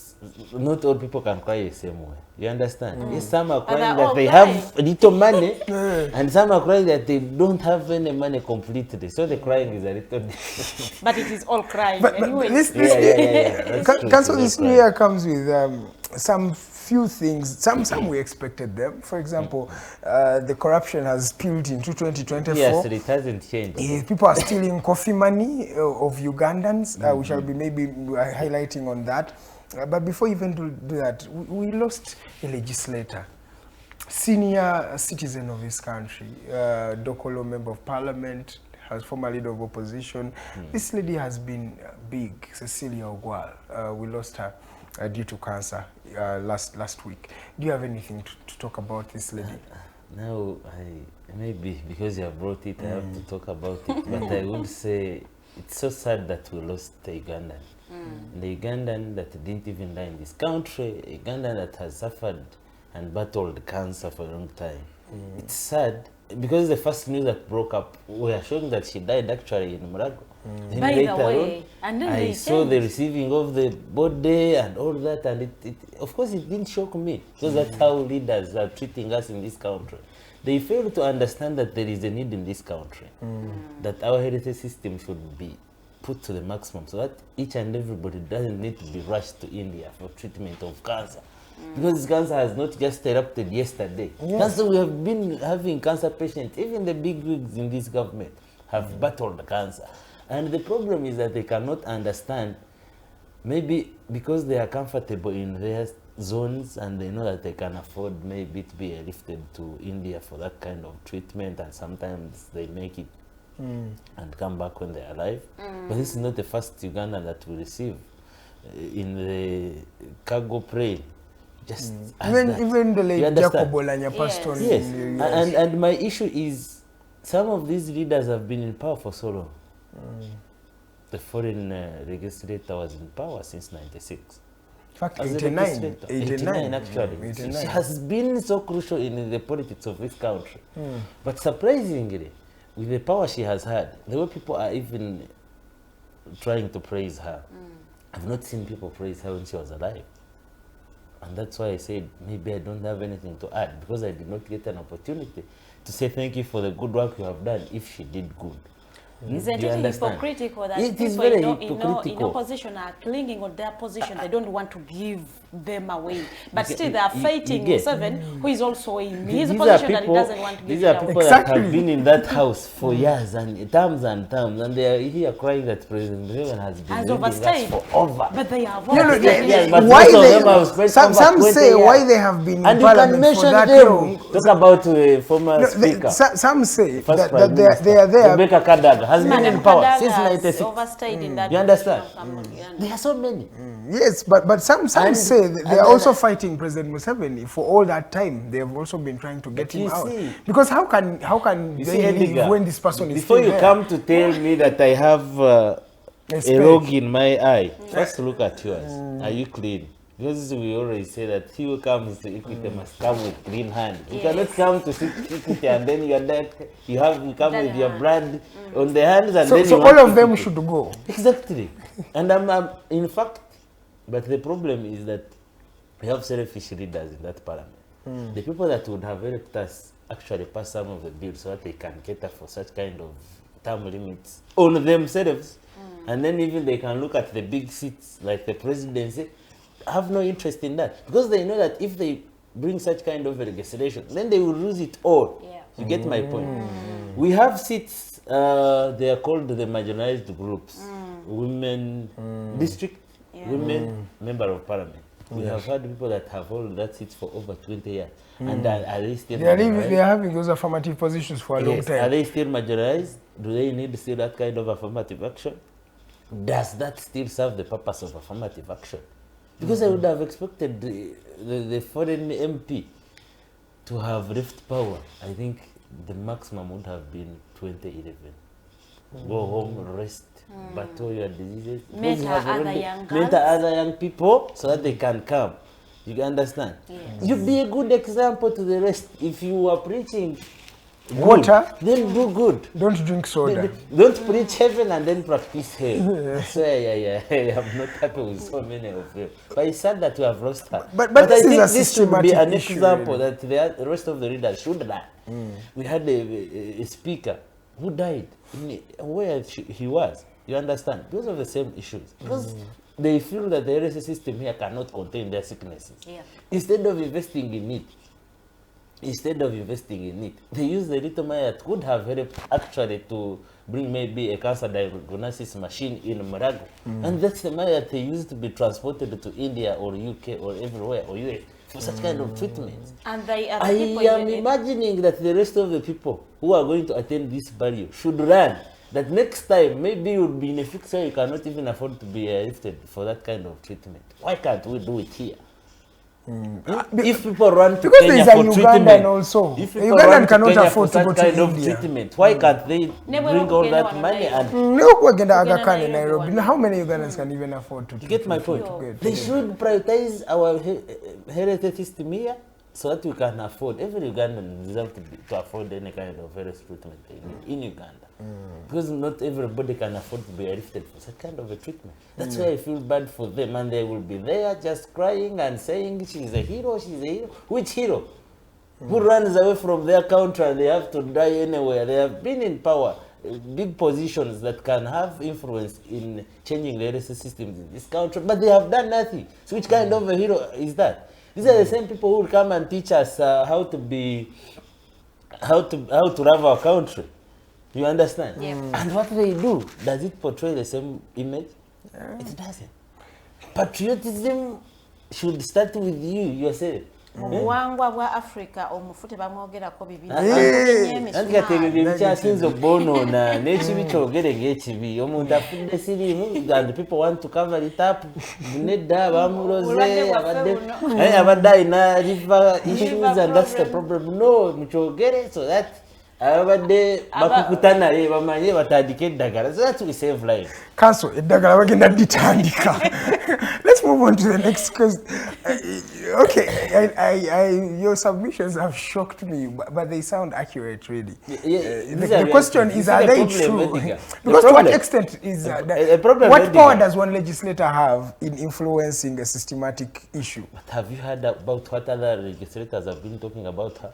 not all people can cry the same way. You understand? Yes, some are crying they're that all they crying. have little money, and some are crying that they don't have any money completely. So the crying is a little different. But it is all crying But anyway. this That's true. Counsel, this That's new right. year comes with some few things. Some we expected them. For example, the corruption has spilled into 2024. Yes, it hasn't changed. People are stealing coffee money of Ugandans. We shall be maybe highlighting on that. But before even do that, we lost a legislator, senior citizen of this country, Dokolo, member of parliament, has former leader of opposition. This lady has been big, Cecilia Ogwal. We lost her due to cancer last week. Do you have anything to talk about this lady? Now, maybe because you have brought it, I have to talk about it. But I would say it's so sad that we lost the Ugandan. The Ugandan that didn't even die in this country, a Ugandan that has suffered and battled cancer for a long time. It's sad because the first news that broke up, we are showing that she died actually in Murago. Then By the later way, on, and then I they saw the changed. receiving of the body and all that, and it of course it didn't shock me because that's how leaders are treating us in this country. They fail to understand that there is a need in this country, that our heritage system should be put to the maximum so that each and everybody doesn't need to be rushed to India for treatment of cancer. Because this cancer has not just erupted yesterday. Cancer, we have been having cancer patients, even the big wigs in this government have battled cancer. And the problem is that they cannot understand maybe because they are comfortable in their zones and they know that they can afford maybe to be airlifted to India for that kind of treatment, and sometimes they make it and come back when they arrive. But this is not the first Ugandan that we receive in the cargo plane. Just even the late Jacob Olanya passed on. Yes, and my issue is some of these leaders have been in power for so long. The foreign legislator was in power since '96. In fact, 89 actually. 89. She has been so crucial in the politics of this country. But surprisingly, with the power she has had, the way people are even trying to praise her, I've not seen people praise her when she was alive. And that's why I said maybe I don't have anything to add, because I did not get an opportunity to say thank you for the good work you have done if she did good. Isn't it hypocritical that it is people very in opposition are clinging on their position? They don't want to give them away. But still they are fighting Museveni, who is also in his position that he doesn't want to give These are people that have been in that house for years and terms, and they are here crying that President Museveni has overstayed forever. But they have some say why they have been in parliament for that long. Talk about former speaker. Some say that they are there. Rebecca Kadaga has been in power since '96. Overstayed in that. You understand? There are so many. Yes, but some say they are also fighting President Museveni for all that time. They have also been trying to get him out. Because how can they leave when this person is before still you there? come to tell me that I have a rogue in my eye, first look at yours. Are you clean? Because we always say that he who comes to Equity must come with clean hands. You cannot come to Equity and then you come with your blood on the hands, and then so all of them should go. Exactly. And I'm in fact, but the problem is that we have selfish leaders in that parliament. The people that would have helped us actually pass some of the bills so that they can cater for such kind of term limits on themselves, and then even they can look at the big seats like the presidency, have no interest in that, because they know that if they bring such kind of legislation, then they will lose it all. You get my point? We have seats, they are called the marginalized groups, women district, women member of parliament. We have had people that have held that seat for over 20 years. And are they still marginalized? They are having those affirmative positions for a long time. Are they still marginalized? Do they need still that kind of affirmative action? Does that still serve the purpose of affirmative action? Because I would have expected the foreign MP to have left power. I think the maximum would have been 2011. Go home, rest, battle your diseases. Mentor other young people so that they can come. You understand? Yes. You be a good example to the rest. If you are preaching water, then do good. Don't drink soda. Don't preach heaven and then practice hell. So I'm not happy with so many of them. But it's sad that we have lost her. But I this think is a this should be an issue, example really. that the rest of the leaders should learn. We had a speaker who died where he was. You understand? Because of the same issues. Because they feel that the LSA system here cannot contain their sicknesses. Instead of investing in it, they use the little money that could have helped actually to bring maybe a cancer diagnosis machine in Marago. And that's the money that they used to be transported to India or UK or everywhere or US for such kind of treatments. And I am imagining that the rest of the people who are going to attend this burial should learn that next time maybe you would be in a fix where you cannot even afford to be lifted for that kind of treatment. Why can't we do it here? If people run to Kenya for treatment, also. If people run to Kenya for such to kind of India. treatment, why can't they bring all that money and Nairobi? How many Ugandans can even afford to? you get my point? They should prioritize our health system here so that we can afford. Every Ugandan deserves to afford any kind of health treatment in Uganda. Because not everybody can afford to be lifted for such kind of a treatment. That's why I feel bad for them, and they will be there just crying and saying she's a hero, she's a hero. Which hero? Who runs away from their country and they have to die anywhere? They have been in power, big positions that can have influence in changing the LSA systems in this country, but they have done nothing. So which kind of a hero is that? These are the same people who will come and teach us how to love our country. You understand? Yeah. And what they do, does it portray the same image? It doesn't. patriotism should start with you yourself. Buwangwa bwa Africa omufute bamwogerako bibiri. Anti ebyo bikyasinze obboonoona n'ekibi kyogere ng'ekibi omuntu afudde siriimu and people want to cover it up nedda bamuloze abadde alina liver issues and that's the problem. No, mukyogere so that abadde bakukuta naye bamanye batandike eddagala so that we save life. Counsel, eddagala bagenda ditandika. Let's move on to the next question. Okay, your submissions have shocked me, but they sound accurate, really. The question is, are they true? Because to what extent is what power does one legislator have in influencing a systematic issue? But have you heard about what other legislators have been talking about her?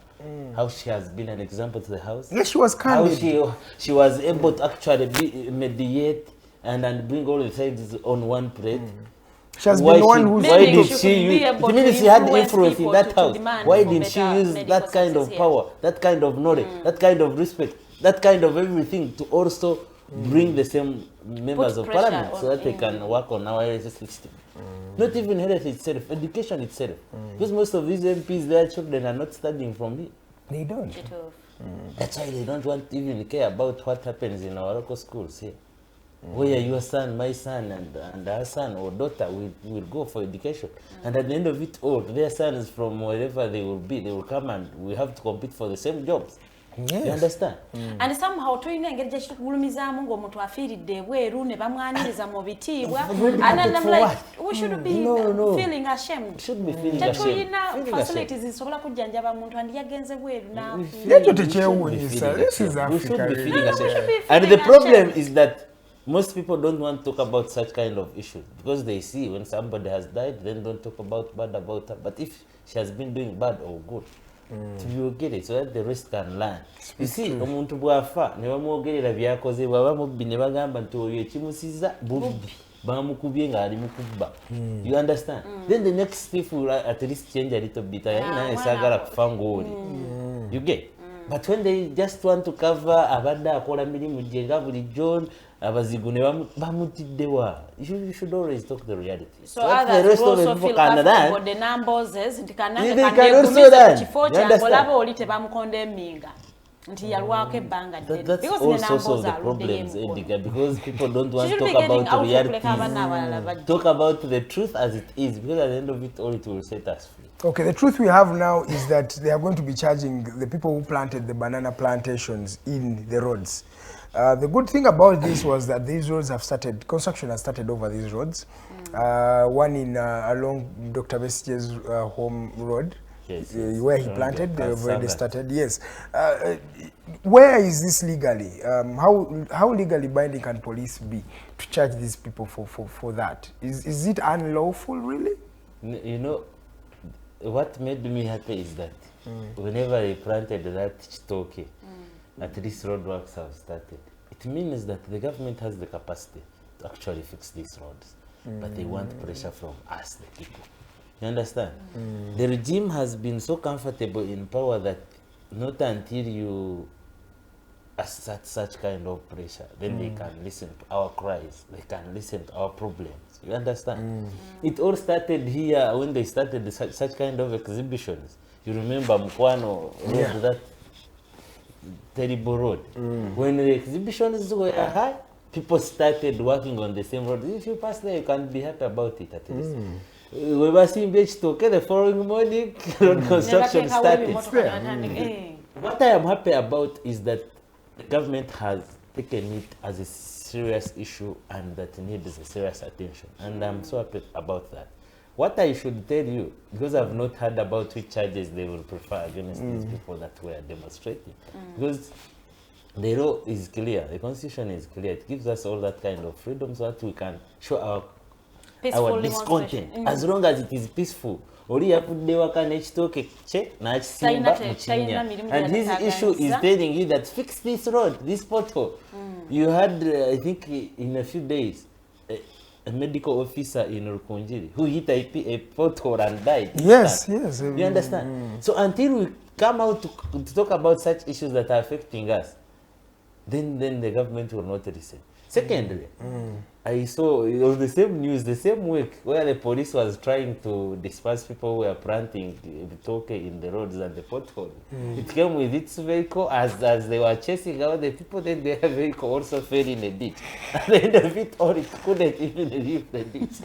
How she has been an example to the House? Yes, she was candid. How she was able to actually mediate and bring all the sides on one plate. She has been the one who's... Why did she use... It means she had influence in that house. Why did she use that kind of power, that kind of knowledge, that kind of respect, that kind of everything to also bring the same members of parliament so that they can work on our system? Not even health itself, education itself. Because most of these MPs, their children are not studying from here. They don't. That's why they don't want to even care about what happens in our local schools here. Where your son, my son, and our son or daughter will go for education. And at the end of it all, their sons from wherever they will be, they will come and we have to compete for the same jobs. Yes. You understand? And somehow tulina engeri gye kitugulumizaamu ng'omuntu afiiridde ebweru ne bamwaniriza mu bitiibwa. And I'm like, we should be feeling ashamed. Should be feeling ashamed. Tetulina facilities zisobola kujjanjaba muntu andi yagenze bweru Ekyo tekyewuunyisa. This is Africa. We should be feeling ashamed. And the problem is that most people don't want to talk about such kind of issues because they see when somebody has died, then don't talk about bad about her. But if she has been doing bad or good, you get it so that the rest can learn. You see, omuntu bwafa ne bamwogerera byakoze bwaba mubbi ne bagamba nti oyo ekimusiza bubbi bamukubye nga ali mukubba. You understand? Then the next step will at least change a little bit. Naye saagala kufa ng'oli. You get? But when they just want to cover abadde akola mirimu gye nga bulijjo abazigu ne bamutiddewa. You should always talk the reality. So others will also feel comfortable the numbers nti kanange kanekumiza ku kifo kyange olaba oli tebamukondemminga nti yalwako ebbanga ddene. That's also the problems, Edgar, because people don't want to talk about the reality. Talk about the truth as it is, because at the end of it all, it will set us free. Okay, the truth we have now is that they are going to be charging the people who planted the banana plantations in the roads. The good thing about this was that these roads have started, construction has started over these roads. One in along Dr. Besige's home road, yes, where he planted, they've already started. Yes. Where is this legally? How legally binding can police be to charge these people for that? Is it unlawful, really? You know, what made me happy is that whenever they planted that chitoke, at least roadworks have started. It means that the government has the capacity to actually fix these roads, but they want pressure from us, the people. You understand? The regime has been so comfortable in power that not until you assert such kind of pressure, then they can listen to our cries, they can listen to our problems. You understand? It all started here when they started such kind of exhibitions. You remember Mkwano road, that terrible road. When the exhibitions were high, people started working on the same road. If you pass there, you can be happy about it at least. We were seeing Bechtoke the following morning, road construction started. What I am happy about is that the government has taken it as a serious issue and that needs a serious attention. And I'm so happy about that. What I should tell you, because I've not heard about which charges they will prefer against these people that were demonstrating, because the law is clear, the constitution is clear, it gives us all that kind of freedom so that we can show our discontent, as long as it is peaceful. And his issue is telling you that fix this road, this pothole. You had, I think, in a few days, a medical officer in Rukunjiri who hit a pothole and died. Yes, yes. You understand? So until we come out to talk about such issues that are affecting us, then the government will not listen. Secondly, I saw it was the same news the same week where the police was trying to disperse people who were planting toke in the roads and the pothole. It came with its vehicle as they were chasing out the people, then their vehicle also fell in a ditch. At the end of it all, it couldn't even leave the ditch.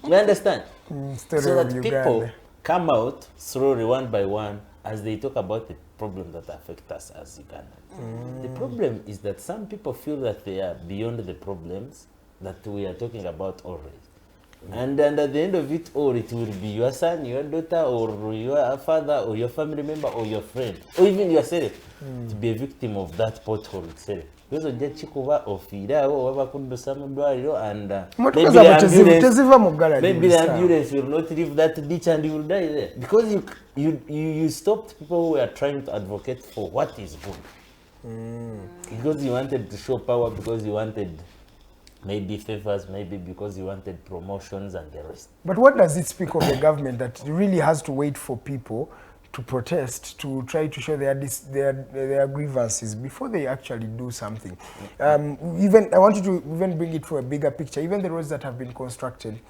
You understand? So that people come out slowly, one by one, as they talk about the problems that affect us as Ugandans. The problem is that some people feel that they are beyond the problems that we are talking about already. And at the end of it all, it will be your son, your daughter, or your father, or your family member, or your friend, or even yourself, to be a victim of that pothole itself. Because of that chikuva or fida or wabakundu samudwaliro and maybe the ambulance will not leave that ditch and you will die there. Because you stopped people who are trying to advocate for what is good. Because you wanted to show power, because you wanted maybe favors, maybe because you wanted promotions and the rest. But what does it speak of the government that really has to wait for people to protest, to try to show their grievances before they actually do something? Even I want you to even bring it to a bigger picture. Even the roads that have been constructed,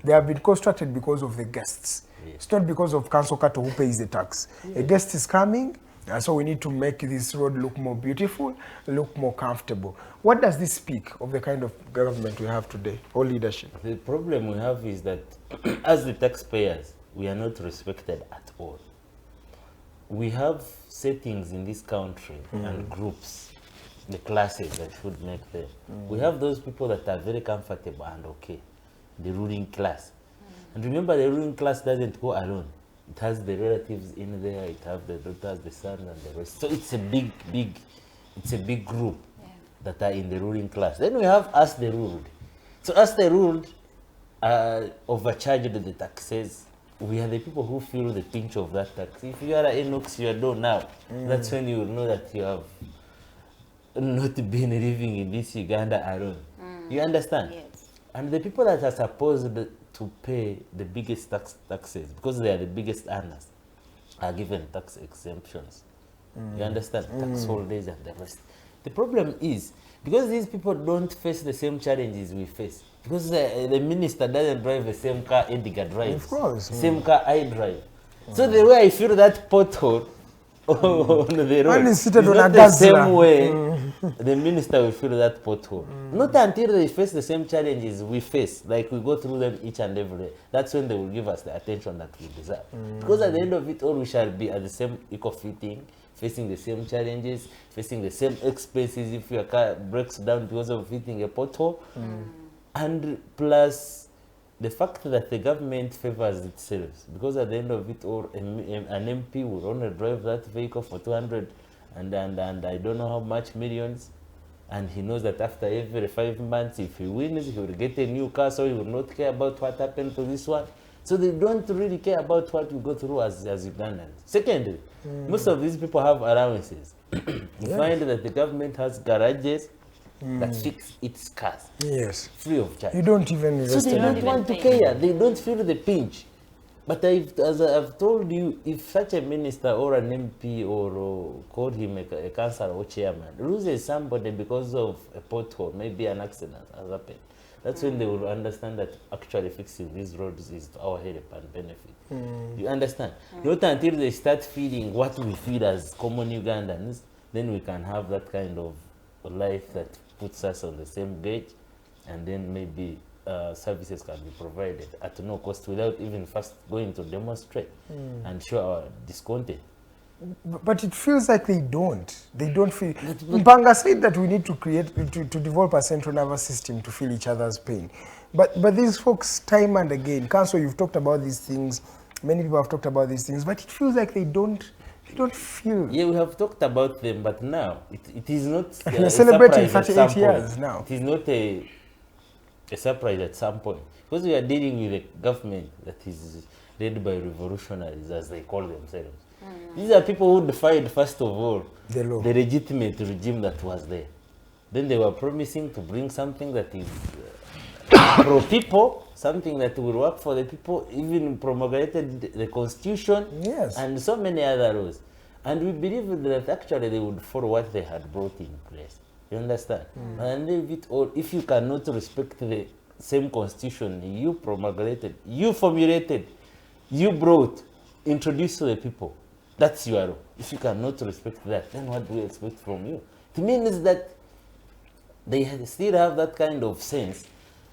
they have been constructed because of the guests. It's not because of Counsel Kato who pays the tax. A guest is coming, so we need to make this road look more beautiful, look more comfortable. What does this speak of the kind of government we have today, or leadership? The problem we have is that as the taxpayers, we are not respected at all. We have settings in this country and groups, the classes that should make them. We have those people that are very comfortable and okay, the ruling class. And remember, the ruling class doesn't go alone. It has the relatives in there, it has the daughters, the sons, and the rest. So it's a big group that are in the ruling class. Then we have us, the ruled. So us, the ruled, overcharged the taxes. We are the people who feel the pinch of that tax. If you are an Enox, you are done now. That's when you will know that you have not been living in this Uganda alone. You understand? Yes. And the people that are supposed to pay the biggest taxes, because they are the biggest earners, are given tax exemptions. You understand? Tax holidays and the rest. The problem is, because these people don't face the same challenges we face, because the minister doesn't drive the same car Edgar drives. Of course. Same car I drive. So the way I feel that pothole on the road is not the same way the minister will feel that pothole. Not until they face the same challenges we face, like we go through them each and every day. That's when they will give us the attention that we deserve. Because at the end of it all, we shall be at the same eco footing, facing the same challenges, facing the same expenses if your car breaks down because of hitting a pothole. And plus the fact that the government favors itself, because at the end of it all, an MP will only drive that vehicle for 200 and I don't know how much millions, and he knows that after every 5 months, if he wins, he will get a new car, so he will not care about what happened to this one. So they don't really care about what we go through as Ugandans. Secondly, most of these people have allowances. You find that the government has garages that fix its cars. Yes. Free of charge. You don't even invest. So they don't want to care. They don't feel the pinch. But as I've told you, if such a minister or an MP or call him a councillor or chairman loses somebody because of a pothole, maybe an accident has happened, that's when they will understand that actually fixing these roads is to our help and benefit. You understand? Not until they start feeling what we feel as common Ugandans, then we can have that kind of life that puts us on the same gauge, and then maybe services can be provided at no cost without even first going to demonstrate and show our discontent. But it feels like they don't. They don't feel. Mpanga said that we need to create, to develop a central nervous system to feel each other's pain. But these folks, time and again, Counsel, you've talked about these things. Many people have talked about these things, but it feels like they don't feel. Yeah, we have talked about them, but now it is not. We're celebrating 38 years now. It is not a surprise at some point, because we are dealing with a government that is led by revolutionaries, as they call themselves. These are people who defied, first of all, the legitimate regime that was there. Then they were promising to bring something that is pro-people, something that will work for the people, even promulgated the constitution, and so many other laws. And we believe that actually they would follow what they had brought in place. You understand? And leave it all. If you cannot respect the same constitution you promulgated, you formulated, you brought, introduced to the people, that's your role. If you cannot respect that, then what do we expect from you? It means that they still have that kind of sense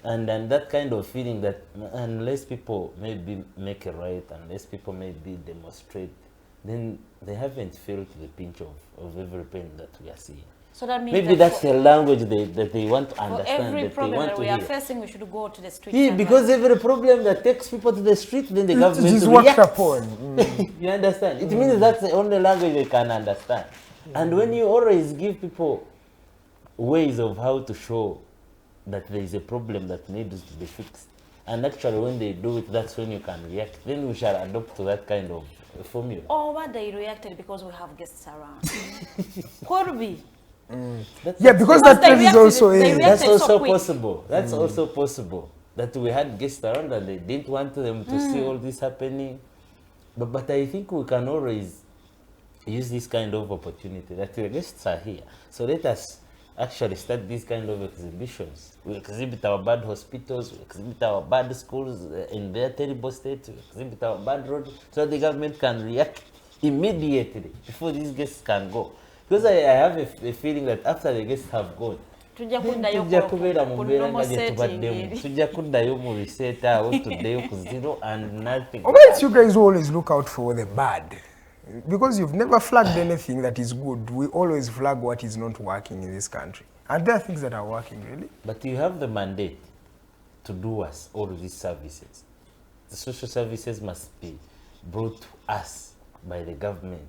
and that kind of feeling that unless people maybe make a right, unless people maybe demonstrate, then they haven't felt the pinch of every pain that we are seeing. So that means maybe that's the language that they want to understand. For every problem that we are facing, we should go to the street. Yeah, because every problem that takes people to the street, then the government is worked upon. You understand? It means that's the only language they can understand. And when you always give people ways of how to show that there is a problem that needs to be fixed, and actually when they do it, that's when you can react. Then we shall adopt to that kind of formula. Or what they reacted because we have guests around. Could be. Because that is also that's also possible. That's also possible that we had guests around and they didn't want them to see all this happening. But I think we can always use this kind of opportunity that the guests are here. So let us actually start these kind of exhibitions. We exhibit our bad hospitals, we exhibit our bad schools in their terrible state, we exhibit our bad roads, so the government can react immediately before these guests can go. Because I have a feeling that after the guests have gone, tujja kubeera mu mbeera nga gye tubaddemu, tujja kuddayo mu reset awo tuddeyo ku zero and nothing. But you guys always look out for the bad. Because you've never flagged anything that is good. We always flag what is not working in this country. And there are things that are working, really. But you have the mandate to do us all of these services. The social services must be brought to us by the government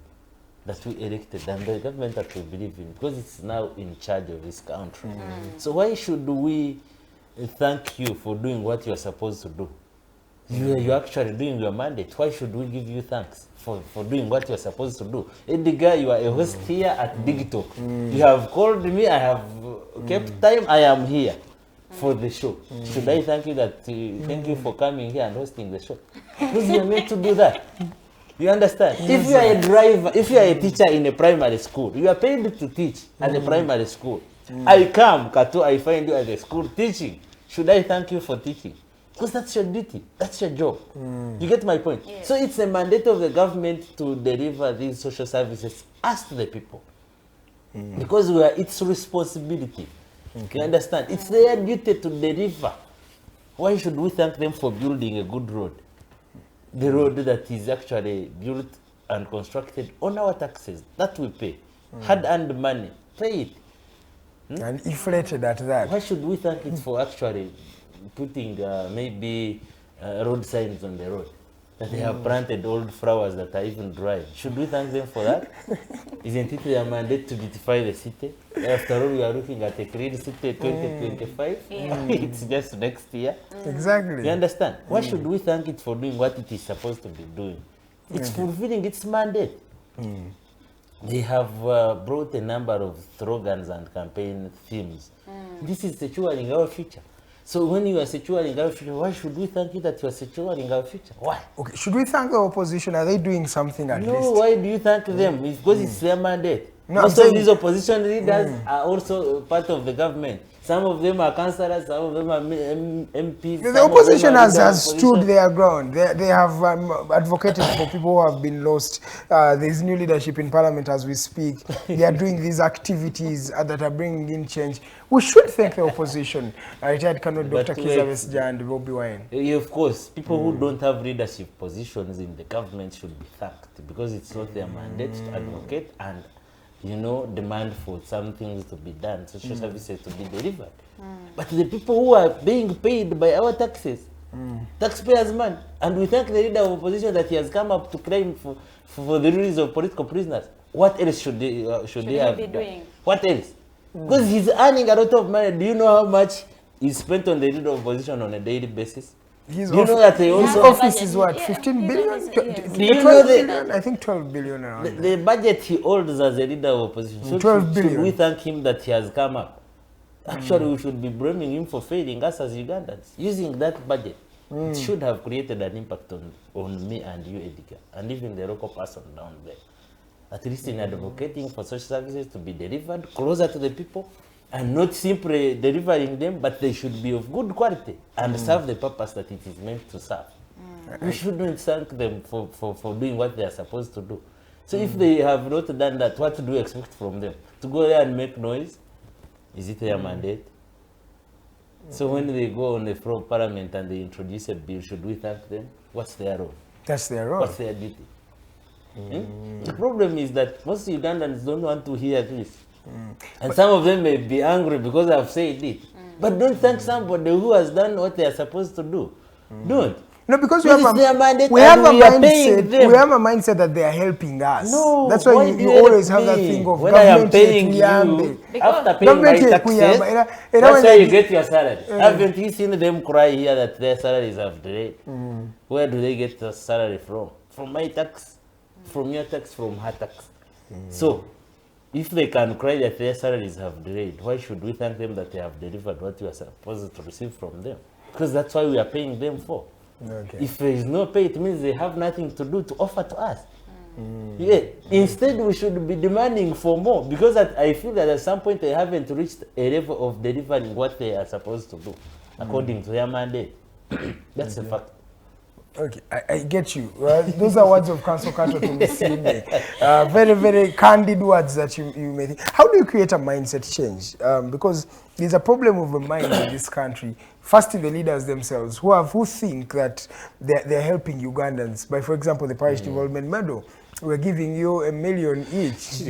that we elected and the government that we believe in, because it's now in charge of this country. So why should we thank you for doing what you're supposed to do? You're actually doing your mandate. Why should we give you thanks for doing what you're supposed to do? Edgar, you are a host here at Digital. You have called me, I have kept time, I am here for the show. Should I thank you thank you for coming here and hosting the show? Because you're meant to do that. You understand? If you are a driver, if you are a teacher in a primary school, you are paid to teach at a primary school. I come, Kato, I find you at the school teaching. Should I thank you for teaching? Because that's your duty. That's your job. You get my point? Yes. So it's a mandate of the government to deliver these social services as to the people. Because it's responsibility. You understand? It's their duty to deliver. Why should we thank them for building a good road? The road that is actually built and constructed on our taxes that we pay. Hard-earned money. Pay it. And inflated at that. Why should we thank it for actually putting maybe road signs on the road? That they have planted old flowers that are even dry. Should we thank them for that? Isn't it their mandate to beautify the city? After all, we are looking at a clean city 2025. It's just next year. Exactly. You understand? Why should we thank it for doing what it is supposed to be doing? It's fulfilling its mandate. They have brought a number of slogans and campaign themes. This is securing our future. So when you are securing our future, why should we thank you that you are securing our future? Why? Okay, should we thank the opposition? Are they doing something at least? No, why do you thank them? It's because it's their mandate. No, most of these opposition leaders are also part of the government. Some of them are councillors, some of them are MPs. The opposition has stood their ground. They have advocated for people who have been lost. There is new leadership in parliament as we speak. They are doing these activities that are bringing in change. We should thank the opposition. Retired Colonel Dr. Kizza Besigye and Bobi Wine. Of course, people who don't have leadership positions in the government should be thanked because it's not their mandate to advocate and demand for some things to be done, social services to be delivered. But the people who are being paid by our taxes, taxpayers' money, and we thank the leader of opposition that he has come up to claim for the release of political prisoners. What else should they have be doing? What else? Because he's earning a lot of money. Do you know how much is spent on the leader of opposition on a daily basis? His Do you know that his office is what, 15 billion? Do you know billion? I think 12 billion around. The budget he holds as a leader of opposition. So 12 billion. Should we thank him that he has come up? Actually, we should be blaming him for failing us as Ugandans. Using that budget, it should have created an impact on me and you, Edgar, and even the local person down there. At least in advocating for social services to be delivered closer to the people, and not simply delivering them, but they should be of good quality and serve the purpose that it is meant to serve. We shouldn't thank them for doing what they are supposed to do. So if they have not done that, what do we expect from them? To go there and make noise? Is it their mandate? So when they go on the floor of parliament and they introduce a bill, should we thank them? What's their role? That's their role. What's their duty? The problem is that most Ugandans don't want to hear this. And some of them may be angry because I've said it. But don't thank somebody who has done what they are supposed to do. Don't. No, because we have a mindset that they are helping us. No, that's why you always have that thing of when I am paying you, after paying my taxes, that's why you get your salary. Haven't you seen them cry here that their salaries have delayed? Where do they get the salary from? From my tax, from your tax, from her tax. So, if they can cry that their salaries have delayed, why should we thank them that they have delivered what we are supposed to receive from them? Because that's why we are paying them for. Okay. If there is no pay, it means they have nothing to do to offer to us. Yeah. Instead, we should be demanding for more, because I feel that at some point they haven't reached a level of delivering what they are supposed to do according to their mandate. That's a fact. Okay, I get you. Those are words of Counsel Kato Tumusiime. Very, very candid words that you may think. How do you create a mindset change? Because there's a problem of the mind in this country. Firstly, the leaders themselves who think that they're helping Ugandans. By, for example, the Parish Development Medal. We're giving you $1 million each.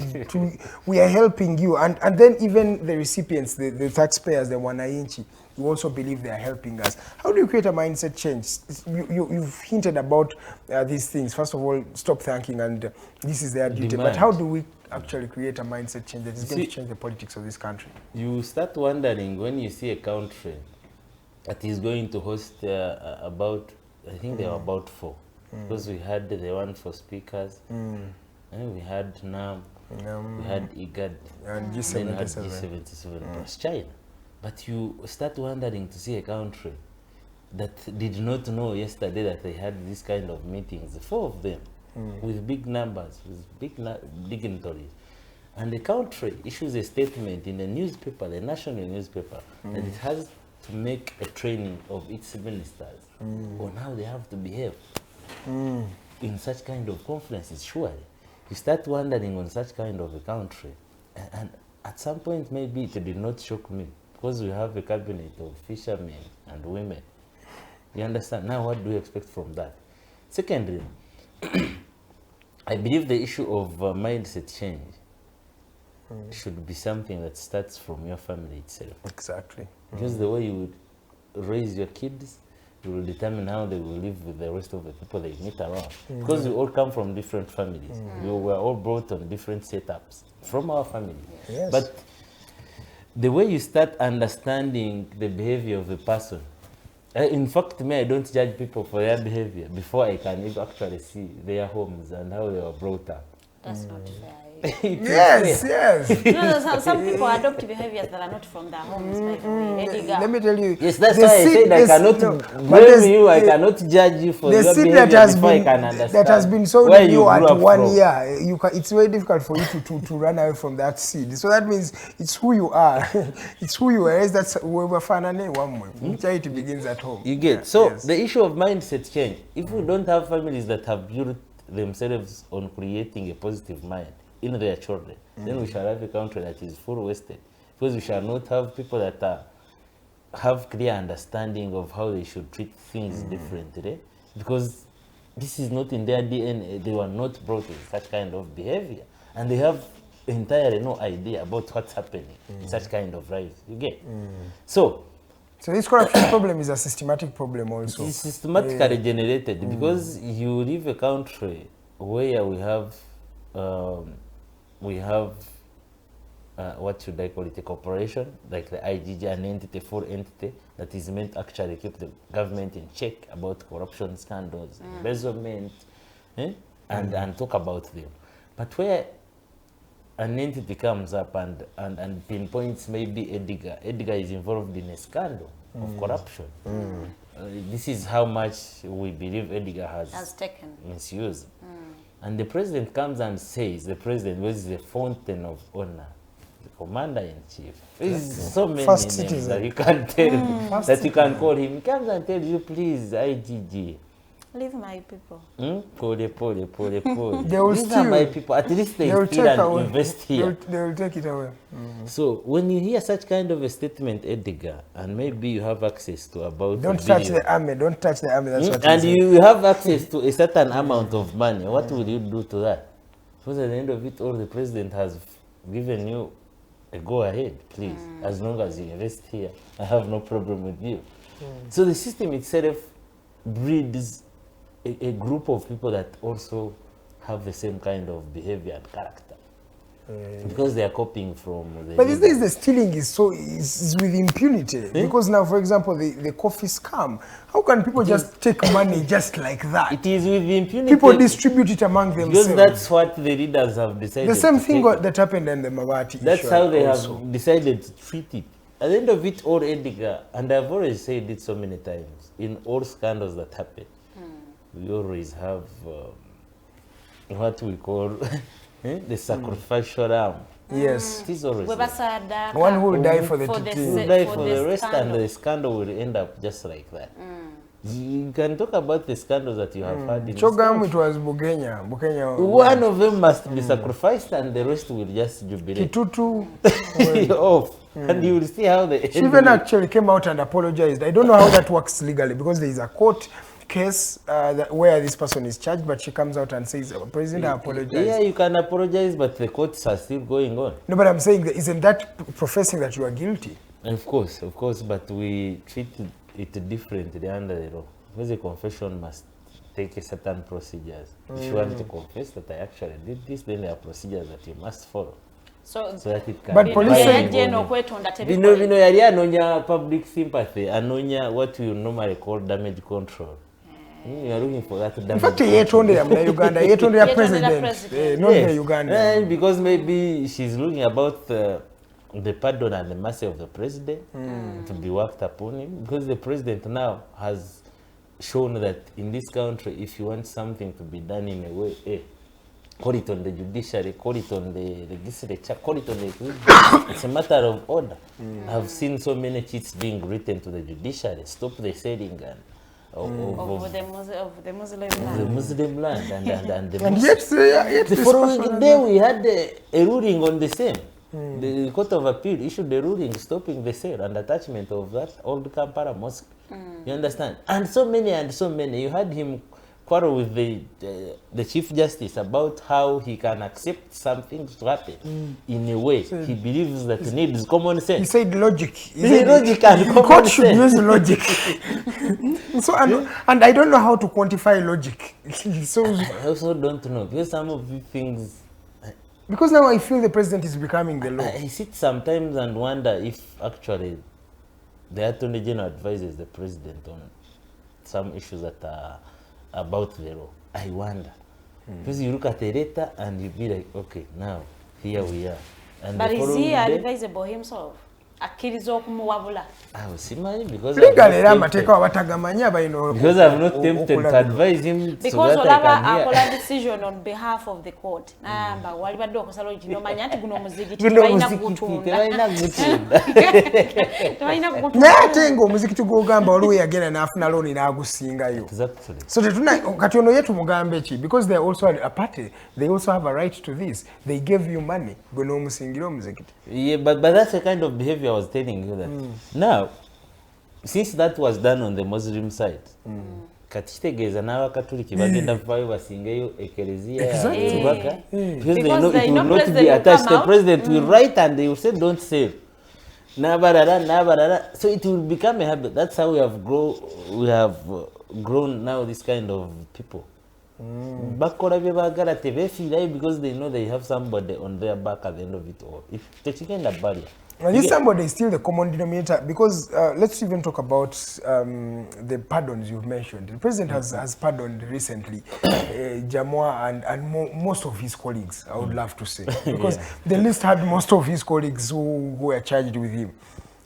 We are helping you. And then even the recipients, the taxpayers, the wananchi, you also believe they are helping us. How do you create a mindset change? You've hinted about these things. First of all, stop thanking, and this is their duty. But how do we actually create a mindset change that is going to change the politics of this country? You start wondering when you see a country that is going to host about, I think there are about 4. Because we had the one for speakers, and we had NAM, we had IGAD, and G77 plus China. But you start wondering to see a country that did not know yesterday that they had this kind of meetings, 4 of them, with big numbers, with big dignitaries. And the country issues a statement in the newspaper, the national newspaper, that it has to make a training of its ministers on how they have to behave in such kind of conferences. Surely you start wondering on such kind of a country, and at some point maybe it did not shock me, because we have a cabinet of fishermen and women. You understand? Now what do you expect from that? Secondly, I believe the issue of mindset change should be something that starts from your family itself. Exactly. Because the way you would raise your kids, you will determine how they will live with the rest of the people they meet around. Because we all come from different families. We were all brought on different setups from our family. Yes. But the way you start understanding the behavior of a person, in fact, I don't judge people for their behavior before I can actually see their homes and how they were brought up. That's not fair. Yes. Some people adopt behaviors that are not from their homes, by the way. Let me tell you. Yes, that's why I said I cannot blame you, I cannot judge you for your behavior before I can understand. That has been sown in you at 1 year. It's very difficult for you to run away from that seed. So that means it's who you are. It's who you are. That's whoever finally one way. Charity begins at home. You get. So the issue of mindset change, if we don't have families that have built themselves on creating a positive mind in their children, then we shall have a country that is full wasted, because we shall not have people that have clear understanding of how they should treat things differently, because this is not in their DNA. They were not brought with such kind of behavior, and they have entirely no idea about what's happening in such kind of lives. You get? So this corruption problem is a systematic problem also. It's systematically generated, because you live a country where we have what should I call it, a corporation, like the IGG, an entity, full entity, that is meant to actually keep the government in check about corruption scandals, embezzlement, and talk about them. But where an entity comes up and pinpoints maybe Edgar is involved in a scandal of corruption. This is how much we believe Edgar has taken misused. And the president comes and says, the president was the fountain of honor. the commander-in-chief. There's so many First names citizen. that you can tell me, First that you can citizen. call him. He comes and tells you, please, IGG. Leave my people. Pole. They will These are my still- people. At least they They will still take and away. invest here. They will take it away. So when you hear such kind of a statement, Edgar, and maybe you have access to about Don't a touch billion, the army. Don't touch the army. That's what and he said. you have access to a certain amount of money, what will you do to that? Because at the end of it all, the president has given you a go ahead, please. As long as you invest here, I have no problem with you. So the system itself breeds a group of people that also have the same kind of behavior and character. Because they are copying from the But these days the stealing is with impunity. Because now, for example, the coffee scam. How can people just take money just like that? It is with impunity. People distribute it among Because themselves. that's what the leaders have decided. The same to thing take. that happened in the Mawati That's issue how they also. have decided to treat it. At the end of it all, Edgar, and I've always said it so many times, in all scandals that happen, we always have what we call the sacrificial lamb. Yes. It is always there. Webasadaka. One who will die for the For the TT. You se- die for for the the rest, and scandal. the scandal will end up just like that. You can talk about the scandals that you have had in this Chogam, country. it was Bugenya. One of them must be sacrificed, and the rest will just jubilate Kitutu. off. And you will see how the She even actually came out and apologized. I don't know how that works legally because there is a court case where this person is charged, but she comes out and says, President, I apologize. Yeah, you can apologize, but the courts are still going on. No, but I'm saying, that isn't that professing that you are guilty? Of course, but we treat it differently under the law. Because the confession must take a certain procedures. If you want to confess that I actually did this, then there are procedures that you must follow. So that it can But be police viable. say- Jeno kwetonda Bino tebikola. yali anonya public sympathy, anonya what you normally call damage control. You are looking for that damage In fact, control. yetondera muna Uganda, yetondera Yetondera president, president. not the Yes. Uganda. Because maybe she's looking about the pardon and the mercy of the president to be worked upon him. Because the president now has shown that in this country, if you want something to be done in a way, call it on the judiciary, call it on the legislature, call it on the it's a matter of order. I've seen so many cheats being written to the judiciary. Stop the selling Of the Muslim the land. Muslim land and the And Muslim. yet The this following person- day, we had a ruling on the same. The Court of Appeal issued a ruling stopping the sale and attachment of that old Kampala mosque. You understand? And so many. You had him quarrel with the Chief Justice about how he can accept some things to happen in a way he believes that needs common He sense. said logic. He He said logic and the common court should sense. use logic. So and I don't know how to quantify logic. So I also don't know because some of the things because now I feel the president is becoming the law. I sit sometimes and wonder if actually the Attorney General advises the president on some issues that are about the law. I wonder. Because you look at a letter and you be like, okay, now here we are. And But the is following he day, advisable himself? Akkiriza okumuwabula. I will see money because Legal era amateeka wabatagamanya balina because I've not tempted to advise him so Because that I olaba can hear. akola decision on behalf of the court. Namba wali badde okusala kino manya nti guno muzigiti Guno tebalina muzigiti kugutunda. Tebalina kugutunda. Tebalina naye kugutunda. ate ng'omuzikiti gw'ogamba waliwo yagenda n'afuna looni n'agusingayo. Exactly. So kati ono ye tumugambe ki because they are also a party, they also have a right to this. They gave you money gwe n'omusingira omuzikiti. Yeah, but that's the kind of behavior I was telling you that. Now, since that was done on the Muslim side, kati kitegeeza n'abakatuliki bagenda vaayo basingeyo ekereziya Exactly. Kabaka because they Because know they it know will not president be will attached. come The out. president will write and they will say don't sell. Nabarara. So it will become a habit. That's how we have grown now this kind of people. Bakola bye baagala tebeefiirayo because they know they have somebody on their back at the end of it all. Tekigenda barrier. And this somebody is still the common denominator because let's even talk about the pardons you've mentioned. The president has pardoned recently Jamwa and most of his colleagues, I would love to say. Because the list had most of his colleagues who were charged with him.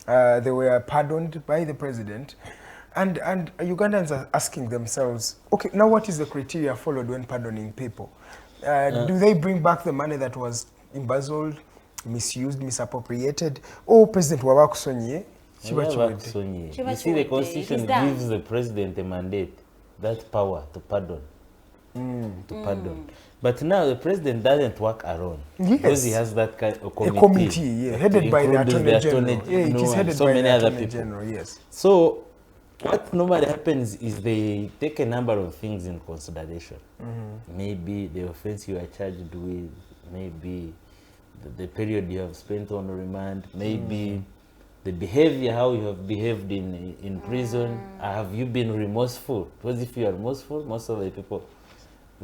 They were pardoned by the president. And Ugandans are asking themselves, okay, now what is the criteria followed when pardoning people? Do they bring back the money that was embezzled? misused, misappropriated, or President Wabakusonye. You see, the Constitution gives the president a mandate, that power to pardon. Pardon. But now the president doesn't work alone. Because he has that kind of committee. A committee, headed by the Attorney General. Yeah, it is headed by the Attorney General, yes. So what normally happens is they take a number of things in consideration. Maybe the offense you are charged with, maybe the period you have spent on remand, maybe the behavior, how you have behaved in prison. Have you been remorseful? Because if you are remorseful, most of the people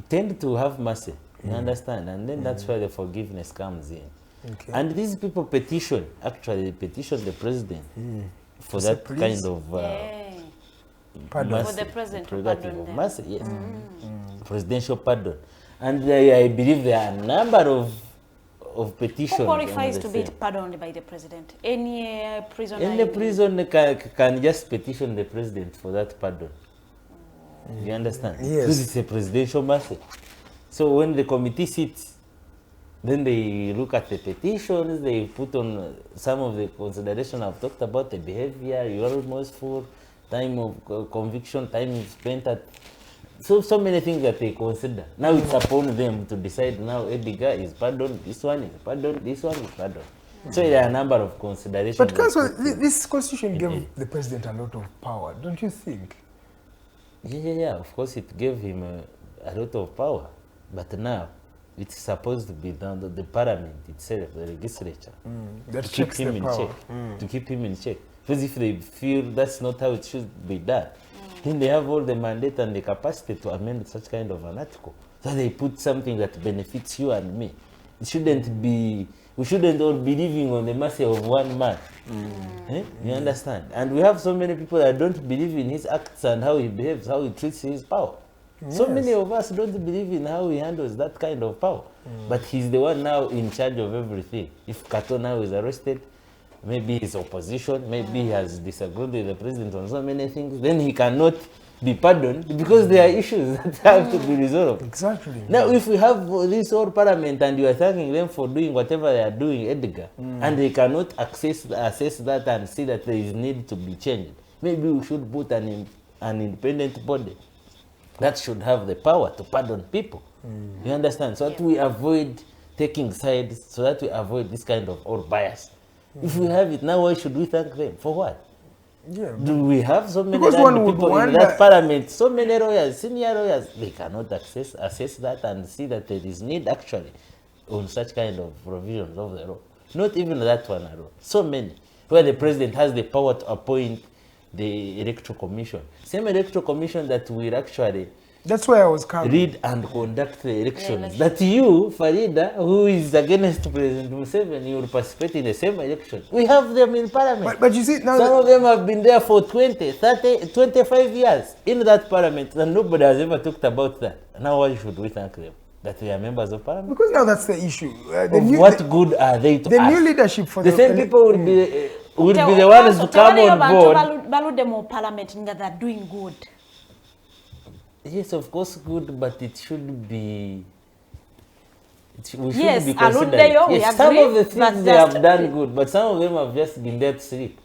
tend to have mercy. You understand? And then that's where the forgiveness comes in. Okay. And these people petition the president for that kind of pardon. For the president prerogative of mercy, yes. Presidential pardon. And I believe there are a number of petitions. Who qualifies to be pardoned by the president? Any prisoner? Any prison can just petition the president for that pardon. You understand? Yes. Because it's a presidential mercy. So when the committee sits, then they look at the petitions, they put on some of the consideration I've talked about, the behavior, you are remorseful, time of conviction, time spent at... So many things that they consider. Now it's upon them to decide now Edgar is pardoned, this one is pardoned, this one is pardoned. So there are a number of considerations. But Counsel, this constitution gave the president a lot of power, don't you think? Yeah, of course it gave him a lot of power. But now it's supposed to be done to the parliament itself, the legislature, that to keep him in check. To keep him in check. Because if they feel that's not how it should be done, then they have all the mandate and the capacity to amend such kind of an article. So they put something that benefits you and me. It shouldn't be, we shouldn't all be living on the mercy of one man. You understand? And we have so many people that don't believe in his acts and how he behaves, how he treats his power. So many of us don't believe in how he handles that kind of power. But he's the one now in charge of everything. If Kato now is arrested, maybe his opposition, maybe he has disagreed with the president on so many things, then he cannot be pardoned because there are issues that have to be resolved. Exactly. Now, if we have this whole parliament and you are thanking them for doing whatever they are doing, Edgar, and they cannot assess that and see that there is need to be changed, maybe we should put an independent body that should have the power to pardon people. You understand? So that we avoid taking sides, so that we avoid this kind of old bias. If we have it now, why should we thank them? For what? Yeah, do we have so many people in that parliament, so many lawyers, senior lawyers, they cannot assess that and see that there is need actually on such kind of provisions of the law. Not even that one alone. So many, where the president has the power to appoint the electoral commission. Same electoral commission that will actually That's why I was coming. Read and conduct the elections. That you, Farida, who is against President Museveni, you will participate in the same election. We have them in parliament. But you see, now some of them have been there for 20, 30, 25 years in that parliament, and nobody has ever talked about that. Now why should we thank them? That they are members of parliament? Because now that's the issue. What good are they to us? The new leadership for the same people would be the ones to come on board. Parliament that are doing good. Yes, of course, good, but it should be. We should yes, be considered. Yes, some of the things they have done good, but some of them have just been there to sleep.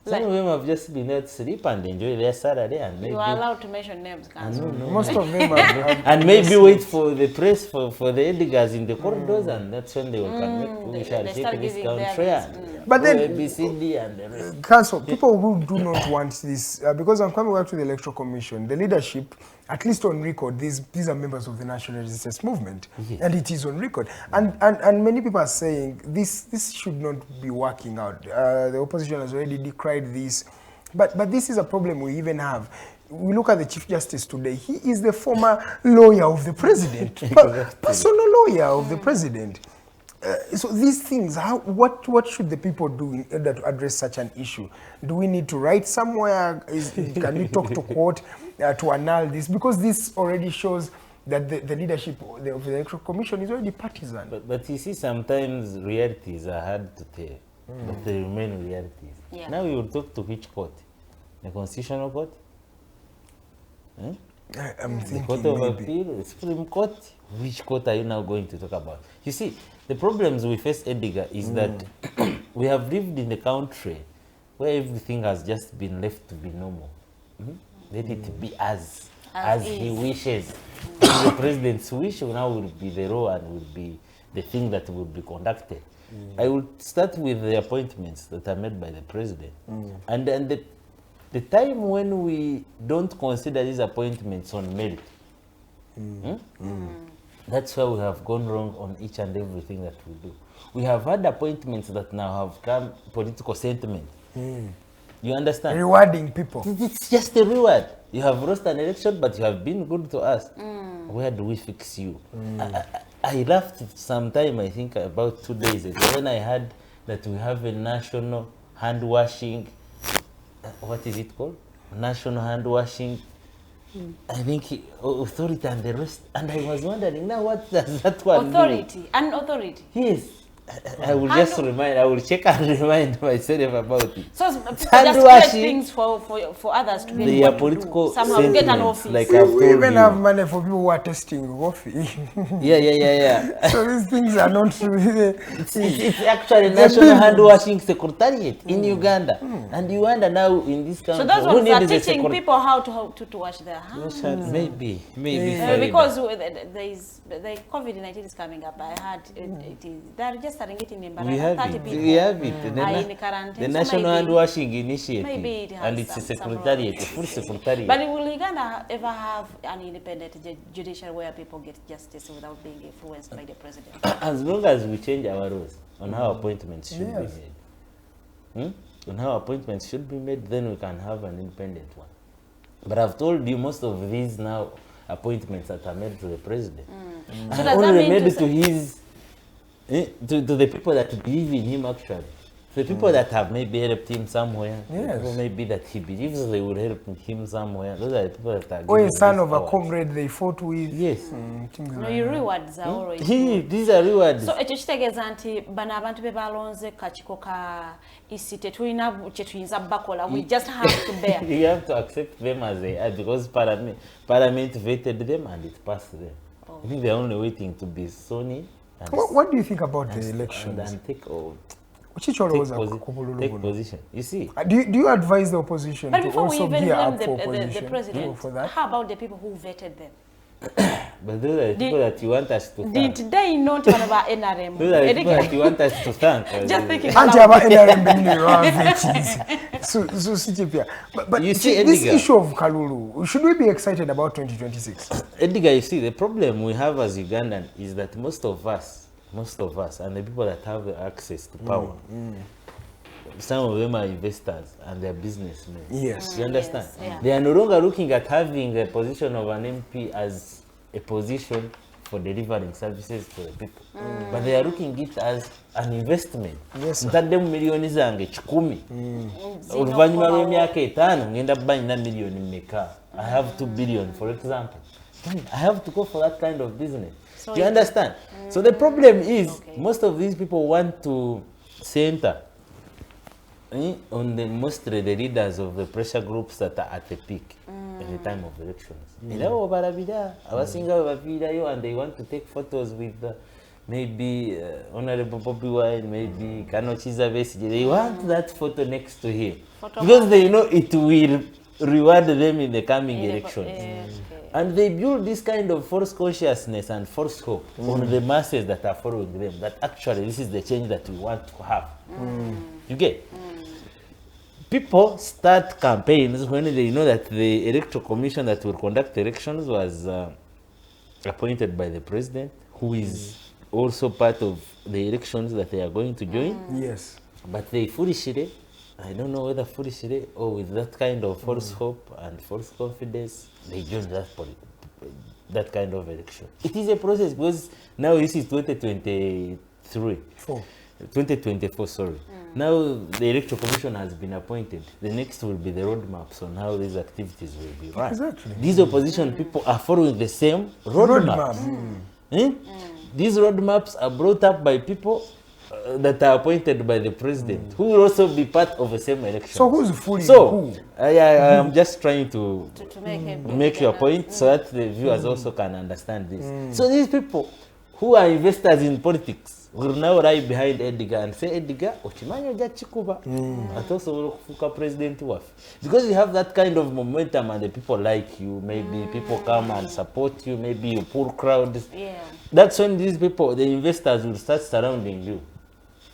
Some of them have just been there to sleep and enjoy their salary, and maybe you are allowed to mention names. Most of them have and maybe wait for the press for the Edgars in the corridors, and that's when they will come. We shall take this country. But then, ABCD and the rest. Counsel, people who do not want this, because I'm coming back to the Electoral Commission, the leadership, at least on record, these are members of the National Resistance Movement, and it is on record. And many people are saying this should not be working out. The opposition has already decried this, but this is a problem we even have. We look at the Chief Justice today. He is the former lawyer of the president, personal lawyer of the president. So these things, what should the people do in order to address such an issue? Do we need to write somewhere? Can we talk to court to annul this? Because this already shows that the leadership of the Electoral Commission is already partisan. But you see, sometimes realities are hard to tell, but they remain realities. Yeah. Now you will talk to which court? The Constitutional Court? I'm The thinking Court of maybe. Appeal, the Supreme Court. Which court are you now going to talk about? You see, the problems we face, Edgar, is that we have lived in a country where everything has just been left to be normal. Let it be as he wishes. The president's wish now will be the law and will be the thing that will be conducted. I will start with the appointments that are made by the president. And the time when we don't consider these appointments on merit, that's where we have gone wrong on each and everything that we do. We have had appointments that now have come political sentiment. You understand? Rewarding people. It's just a reward. You have lost an election, but you have been good to us. Where do we fix you? I laughed sometime, I think about 2 days ago, when I heard that we have a national hand washing, what is it called? National hand washing, I think, authority and the rest. And I was wondering, now what does that one Authority, an authority. Yes. I will just remind, I will check and remind myself about it. So just Hand create washing, things for others to be they able are to political do. Somehow get an sentiments, office. like I've told We even you. have money for people who are testing coffee. Yeah. So these things are not really. It's actually National Hand Washing Secretariat in Uganda. And Uganda now in this country. So those who ones are needs a teaching people how to wash their hands. Maybe. Because the COVID-19 is coming up. I heard they're just starting getting in we have 30 it. people We have it. are in quarantine. The So National maybe- Hand Washing Initiative. maybe it has And it's a some secretariat, a role. full secretariat. But will Uganda ever have an independent judiciary where people get justice without being influenced by the president? As long as we change our rules on how appointments should be made. On how appointments should be made, then we can have an independent one. But I've told you most of these now appointments that are made to the president So are does that only mean made to his to the people that believe in him actually. The people that have maybe helped him somewhere, the people maybe that he believes they will help him somewhere, those are the people that are Or a giving son these of a awards. comrade they fought with. Yes. Things No, like your that. rewards are always These are rewards. So ekyo kitegeeza nti bano abantu be balonze kachiko ka isi tetulina kye tuyinza bakola, we just have to bear. You have to accept them as they are because Parliament vetted them and it passed them. I think they're only waiting to be sworn in. What do you think about the elections? And take position. You see, Do you advise the opposition But to before we also even gear blame up for the opposition president, for that? how about the people who vetted them? but those are the people that you want us to thank. Did they not know about NRM? Those are the people that you want us to thank. Just thinking Anti about aba NRM bengine lwa so sichipia. But You see, this Edgar, issue of Kalulu, should we be excited about 2026? Edgar, you see, the problem we have as Ugandan is that most of us, and the people that have the access to power, some of them are investors and they're businessmen. Yes. You understand? Yes, yeah. They are no longer looking at having the position of an MP as a position for delivering services to the people. But they are looking at it as an investment. Yes, Ntaddemu milioni zange 10. Oluvannyuma lw'emyaka 5 ngenda kuba nina milioni mmeka. I have 2 billion, for example. I have to go for that kind of business. So you understand? So the problem is most of these people want to center on mostly the leaders of the pressure groups that are at the peak at the time of elections. And they want to take photos with maybe Honorable Bobby Wine, maybe Kano Chiza Besigye. They want that photo next to him because they know it will reward them in the coming elections. And they build this kind of false consciousness and false hope on the masses that are following them, that actually this is the change that we want to have. You get? People start campaigns when they know that the electoral commission that will conduct elections was appointed by the president, who is also part of the elections that they are going to join. Yes. But they foolishly, I don't know whether foolishly or with that kind of false hope and false confidence, they joined that kind of election. It is a process because now this is 2024, sorry. Now the electoral commission has been appointed. The next will be the roadmaps on how these activities will be run. Exactly. These opposition people are following the same roadmap. These roadmaps are brought up by people that are appointed by the president, who will also be part of the same election. So who's fooling who? who? I am just trying to make your general. point so that the viewers also can understand this. So these people who are investors in politics will now lie behind Edgar and say, Edgar, ochimanyo ja chikuba. Atoso kufuka president wafi. Because you have that kind of momentum and the people like you, maybe people come and support you, maybe you pull crowds. Yeah. That's when these people, the investors, will start surrounding you.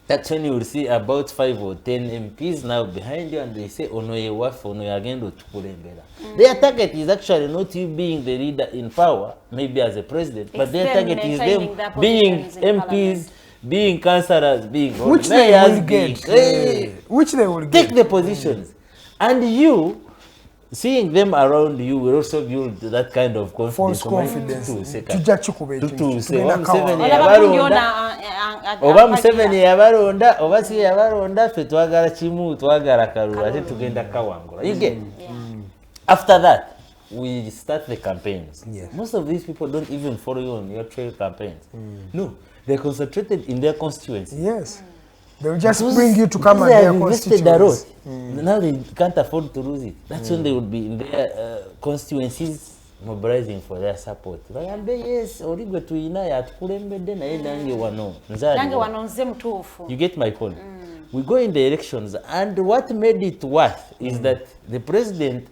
That's when you will see about 5 or 10 MPs now behind you and they say, Onoye wafi, Onoye agendo tukulembera. Their target is actually not you being the leader in power, maybe as a president, but their target is them being MPs, being councillors, being Which they will get. Which they will take get. the positions. And you, seeing them around you, will also build that kind of confidence. False confidence. To say, oba Museveni yabaronda oba si yabaronda fe twagala kimu twagala kalulu ate tugenda kawangula. You get? After that, we start the campaigns. Yes. Most of these people don't even follow you on your trail campaigns. No, they're concentrated in their constituency. Yes. They will just bring you to come and their constituencies. Now they can't afford to lose it. That's when they would be in their constituencies mobilizing for their support. Yes, origwe tuina ya tukulembede na nange wano. Nange wano nze mtuufu. You get my point? We go in the elections and what made it worth is that the president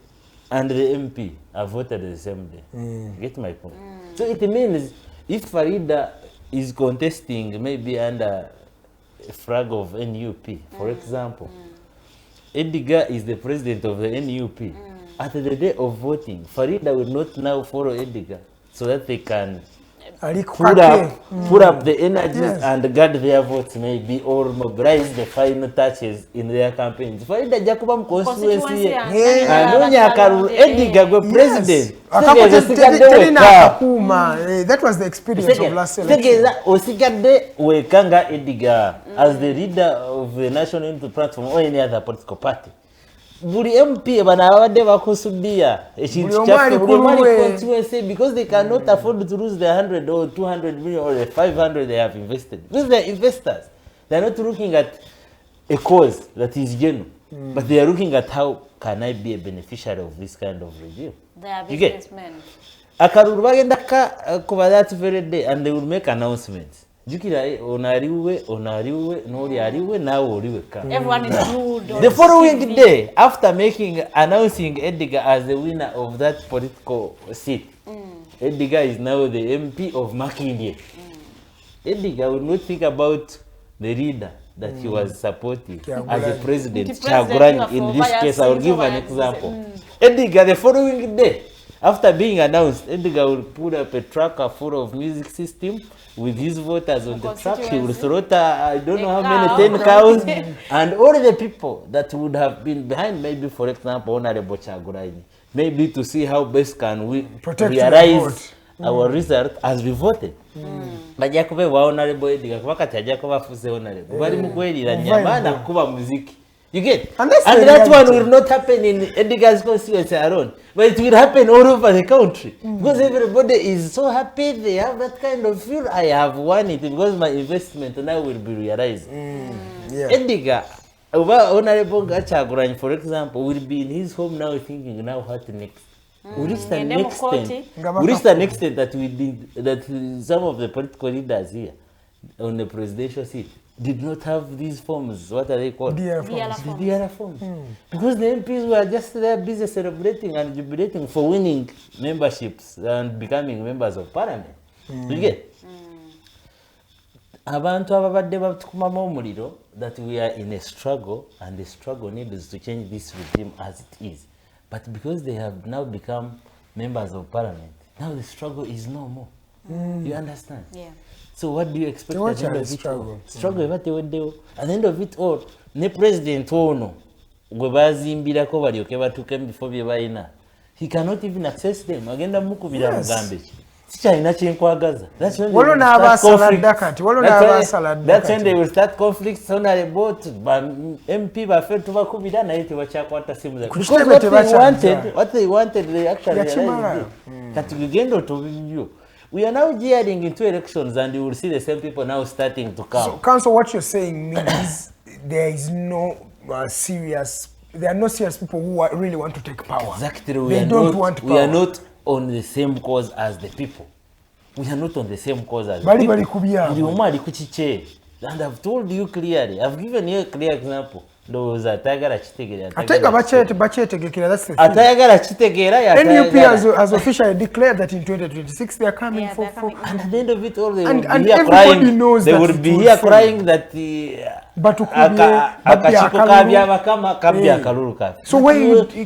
and the MP are voted the same day. You get my point? So it means if Farida is contesting maybe under a flag of NUP, for example, Edgar is the president of the NUP. At the day of voting, Farida will not now follow Edgar so that they can put up the energies and guard their votes maybe or mobilize the final touches in their campaigns. Farida Jacoba constituency anonya karulu Edgar go president. That was the experience of last election. Osigade wekanga Edgar as the leader of the National Unity Platform or any other political party. Buri MP bana abade bakusudia ekintu kyafe buli constituency because they cannot afford to lose the 100 or 200 million or the 500 they have invested. Because they are investors. They are not looking at a cause that is genuine, but they are looking at how can I be a beneficiary of this kind of regime. They are businessmen. Akaruru bagenda kuba that very day and they will make announcements. Jukira onariwe nori ariwe nawe oriwe ka. Everyone is rude. The following day, after announcing Edgar as the winner of that political seat, Edgar is now the MP of Makindye. Edgar will not think about the leader that he was supporting as a president. Chagurani, in this case, I will give an example. Edgar, the following day, after being announced, Edgar will put up a tracker full of music system with his voters on the track. He will slaughter, I don't know how many, 10 cows, and all the people that would have been behind, maybe, for example, Honorable Chagurani, maybe to see how best can we realize our result as we voted. Bajja kuba Honorable Edgar, wakati ajja kuba fuse Honorable. Bali mukwelira nyama na kuba muziki. You get? And that one will not happen in Edgar's constituency alone, but it will happen all over the country. Because everybody is so happy, they have that kind of feel, I have won it because my investment now will be realized. Edgar, Honorable Chagurani, for example, will be in his home now thinking, now what next? We reached an extent that some of the political leaders here on the presidential seat did not have these forms. What are they called? DRA forms. Because the MPs were just there busy celebrating and jubilating for winning memberships and becoming members of parliament. You get? Abantu ababadde batukumamu omuliro that we are in a struggle and the struggle needs to change this regime as it is. But because they have now become members of parliament, now the struggle is no more. You understand? Yeah. So what do you expect at the end of it all? Struggle ebateweddewo. At the end of it all, ne president ono gwe bazimbirako balyoke batuuke before bye balina, he cannot even access them. Agenda mukubira mugambe ki. Sikyalina kyenkwagaza. That's when they will start conflicts on the boat. MP baffe tubakubira naye tebakyakwata simu zaabwe. Because what they wanted, they actually realized. Kati gugenda otobibyo. We are now gearing into elections, and you will see the same people now starting to come. So, Counsel, what you're saying means there is no there are no serious people who really want to take power. Exactly. They don't want power. We are not on the same cause as the people. We are not on the same cause as the Bali people. bali And I've told you clearly. I've given you a clear example. Those atagara chitegera. Atega bachetegekera, that's the thing. Atagara chitegera. NUP has officially declared that in 2026 they are coming for. And at the end of it all, they will and be here everybody crying. knows They that will it be will here fail. crying that So when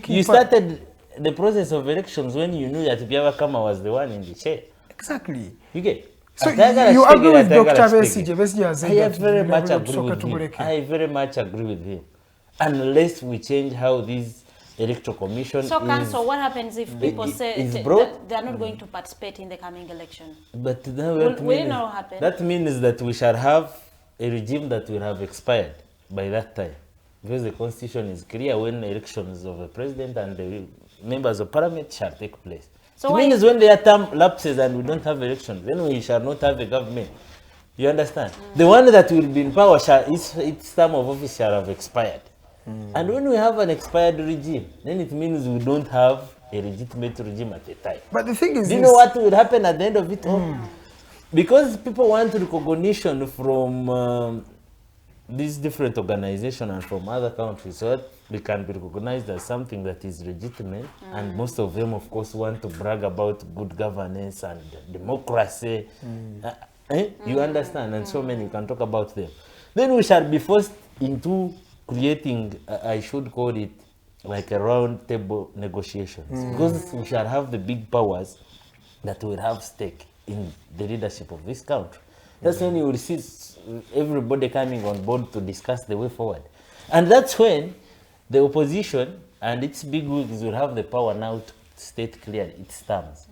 you started the process of elections when you knew that Byabakama was the one in the chair. Exactly. You get. So you agree with Dr. Besigye has said I that very much agree with him. I very much agree with him. Unless we change how this electoral commission So, Counsel, what happens if people say they are not going to participate in the coming election? But will it not happen? That means that we shall have a regime that will have expired by that time. Because the constitution is clear when elections of the president and the members of parliament shall take place. So it means when their term lapses and we don't have elections, then we shall not have a government. You understand? The one that will be in power, its term of office shall have expired. And when we have an expired regime, then it means we don't have a legitimate regime at the time. But the thing is, do you know what will happen at the end of it all? Because people want recognition from these different organizations and from other countries, so that we can be recognized as something that is legitimate. And most of them, of course, want to brag about good governance and democracy. You understand? And so many, you can talk about them. Then we shall be forced into creating, I should call it, like a round table negotiations. Because we shall have the big powers that will have stake in the leadership of this country. That's when you will see everybody coming on board to discuss the way forward. And that's when the opposition and its big wigs will have the power now to state clearly its terms.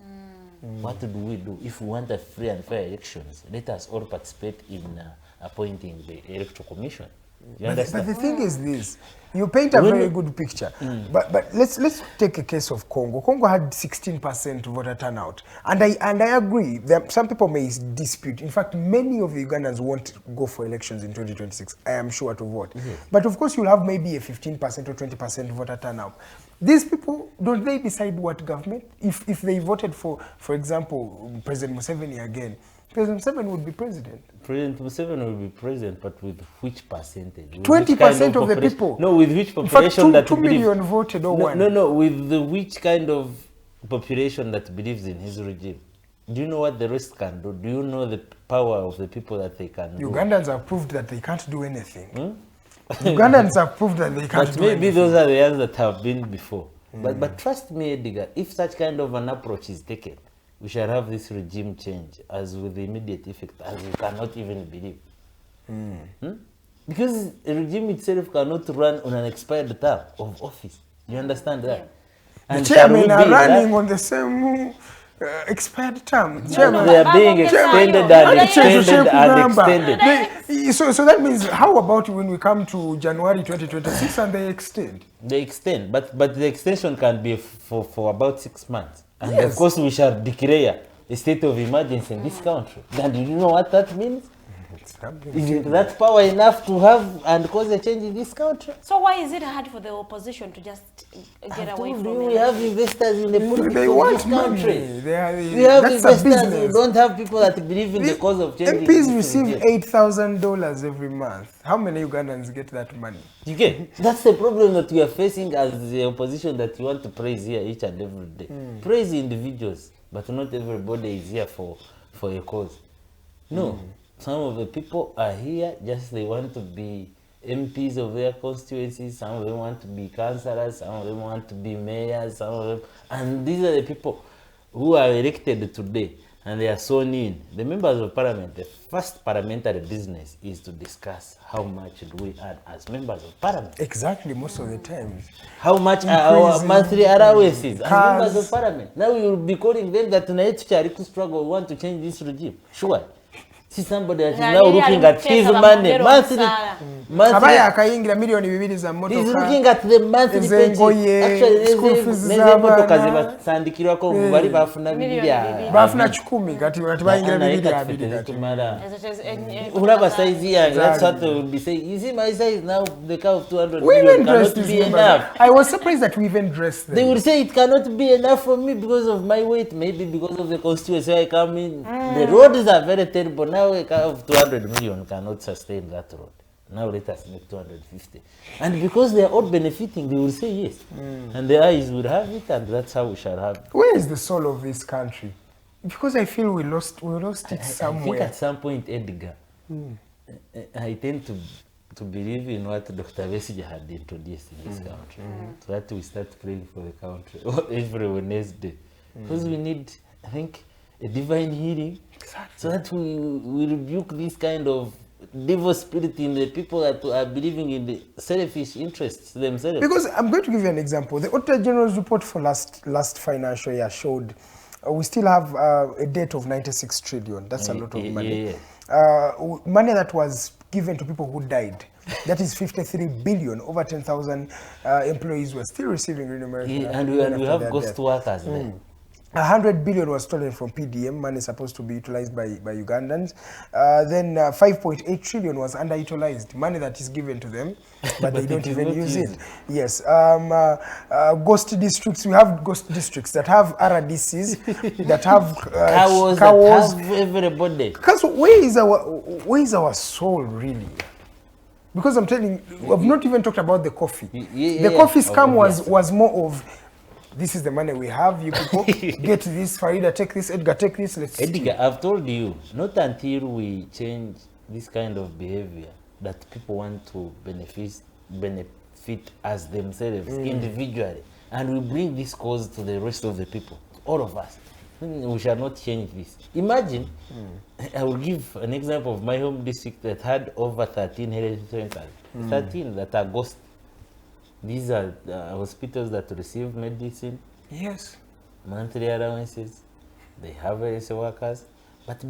What do we do if we want a free and fair elections? Let us all participate in appointing the electoral commission. But the thing is this, you paint a very good picture. But let's take a case of Congo. Congo had 16% voter turnout. And I agree, that some people may dispute. In fact, many of the Ugandans won't go for elections in 2026, I am sure, to vote. But of course, you'll have maybe a 15% or 20% voter turnout. These people, don't they decide what government? If they voted for example, President Museveni again, President Museveni would be president. President Museveni will be president, but with which percentage? 20% of the people. No, with which population? In fact, 2 million voted or one. No, with which kind of population that believes in his regime? Do you know what the rest can do? Do you know the power of the people that they can do? Ugandans have proved that they can't do anything. Ugandans have proved that they can't do anything. Maybe those are the ones that have been before. But trust me, Edgar, if such kind of an approach is taken, we shall have this regime change as with the immediate effect, as we cannot even believe. Because the regime itself cannot run on an expired term of office. You understand that? And the chairmen are running on the same expired term. They are being extended and extended and extended. So that means, how about when we come to January 2026 and they extend? They extend, but the extension can be for about 6 months. And of course, we shall declare a state of emergency in this country. And do you know what that means? Is that power enough to have and cause a change in this country? So why is it hard for the opposition to just get away from it? We have investors in the politics they of want this country. Country. We have investors who don't have people that believe in the cause of change. MPs receive $8,000 every month. How many Ugandans get that money? You get? That's the problem that we are facing as the opposition that you want to praise here each and every day. Praise individuals, but not everybody is here for a cause. No. Some of the people are here just they want to be MPs of their constituencies, some of them want to be councillors, some of them want to be mayors, some of them, and these are the people who are elected today and they are sworn in. The members of parliament, the first parliamentary business is to discuss how much do we earn as members of parliament. Exactly, most of the time. How much are our monthly allowances as members of parliament? Now we will be calling them that tonight to struggle, we want to change this regime. Sure. See somebody that is now looking at his money monthly. Abaya akayingira milioni 2 za motoka. He's looking at the monthly paycheck. Actually, school fees za motoka zibasandikirwa ko bari bafuna bibya. Bafuna 10 kati bayingira 2 kati. Uraba size ya, that's what they will be saying. You see my size now, the car of 200 million cannot be enough. I was surprised that we even dressed them. They will say it cannot be enough for me because of my weight, maybe because of the constituency I come in. The roads are very terrible. Now a car of 200 million cannot sustain that road. Now let us make 250. And because they are all benefiting, they will say yes. And the eyes will have it, and that's how we shall have it. Where is the soul of this country? Because I feel we lost it somewhere. I think at some point, Edgar, I tend to believe in what Dr. Besigye had introduced in this country. So that we start praying for the country every Wednesday. Because we need, I think, a divine healing. So that we rebuke this kind of devil spirit in the people that are believing in the selfish interests themselves. Because I'm going to give you an example. The Auditor General's report for last financial year showed we still have a debt of 96 trillion. That's a lot of money. Money that was given to people who died. That is 53 billion. Over 10,000 employees were still receiving remuneration. And we have ghost workers there. 100 billion was stolen from PDM, money supposed to be utilized by Ugandans. Then 5.8 trillion was underutilized, money that is given to them, but they don't even use it. Yes. Ghost districts, we have ghost districts that have RDCs, that have cows, that have everybody. Because where is our soul really? Because I'm telling you, I've not even talked about the coffee. The coffee scam was more of, this is the money we have, you people get this, Farida take this, Edgar take this, let's Edgar, I've told you, not until we change this kind of behavior that people want to benefit as themselves individually, and we bring this cause to the rest of the people, all of us. We shall not change this. Imagine, I will give an example of my home district that had over 13 health centers, 13 that are ghost. These are hospitals that receive medicine, monthly allowances, they have health workers, but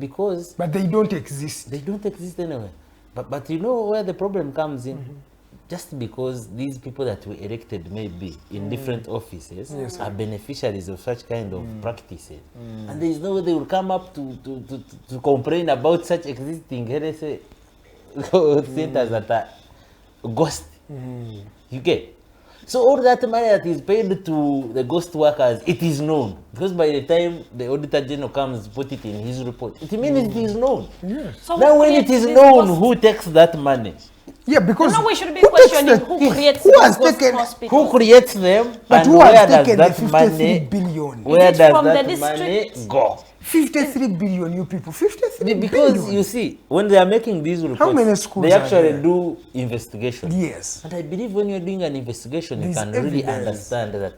they don't exist. They don't exist anywhere. But you know where the problem comes in? Just because these people that we elected may be in different offices are beneficiaries of such kind of practices. And there is no way they will come up to complain about such existing health centers that are ghost. You get? So all that money that is paid to the ghost workers, it is known. Because by the time the Auditor General comes to put it in his report, it means it is known. So now when it is known who takes that money, because we should be questioning who creates who creates them, but and who where has does taken that the 53 money billion? Where does that money go? 53 billion, you people, 53 because billion. You see, when they are making these reports, how many schools they actually do investigation. Yes. And I believe when you're doing an investigation, you can really understand that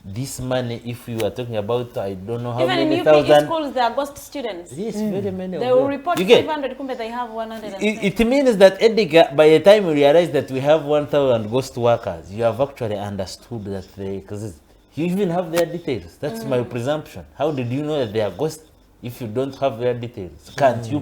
this money, if you are talking about, I don't know how even many in thousand... Even in schools, there are ghost students. Yes, very many. They will report 500, but they have 100. It means that, Edgar, by the time you realize that we have 1,000 ghost workers, you have actually understood that they exist. You even have their details. That's my presumption. How did you know that they are ghosts if you don't have their details? Can't you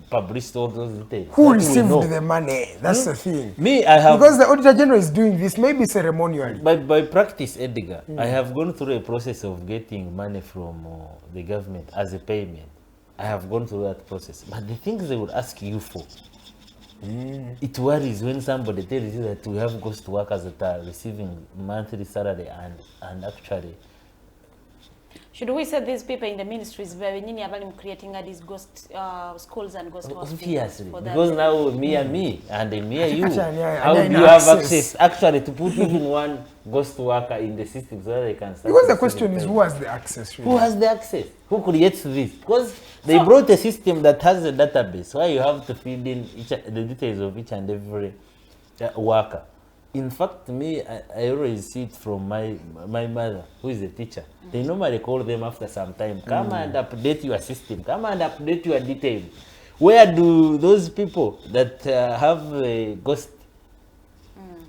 publish all those details? Who received the money? That's the thing. Me, I have... Because the Auditor General is doing this, maybe ceremonially. By practice, Edgar, I have gone through a process of getting money from the government as a payment. I have gone through that process. But the things they would ask you for, it worries when somebody tells you that we have ghost workers that are receiving monthly salary and actually... Should we say these people in the ministries were creating these ghost schools and ghost hospitals? Obviously, because now me and you, how do you have access actually to put even one ghost worker in the system so that they can start? Because the question is, who has the access? Really? Who has the access? Who creates this? Because they brought a system that has a database where you have to feed in the details of each and every worker. In fact, me, I always see it from my mother, who is a teacher. They normally call them after some time. Come and update your system. Come and update your details. Where do those people that have a ghost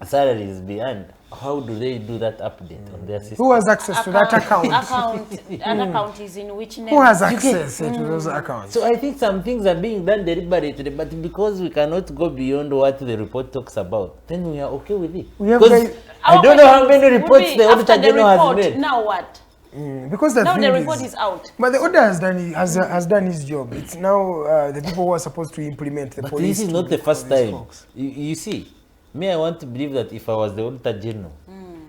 salaries behind. How do they do that update on their system? Who has access to that account? That account is in which name? Who has access to those accounts? So I think some things are being done deliberately, but because we cannot go beyond what the report talks about, then we are okay with it. Because I don't know how many reports the Auditor General has made. Now what? Because now the report is out. But the order has done his job. It's now the people who are supposed to implement the policy. But this is not the first time. You see, me, I want to believe that if I was the Auditor General,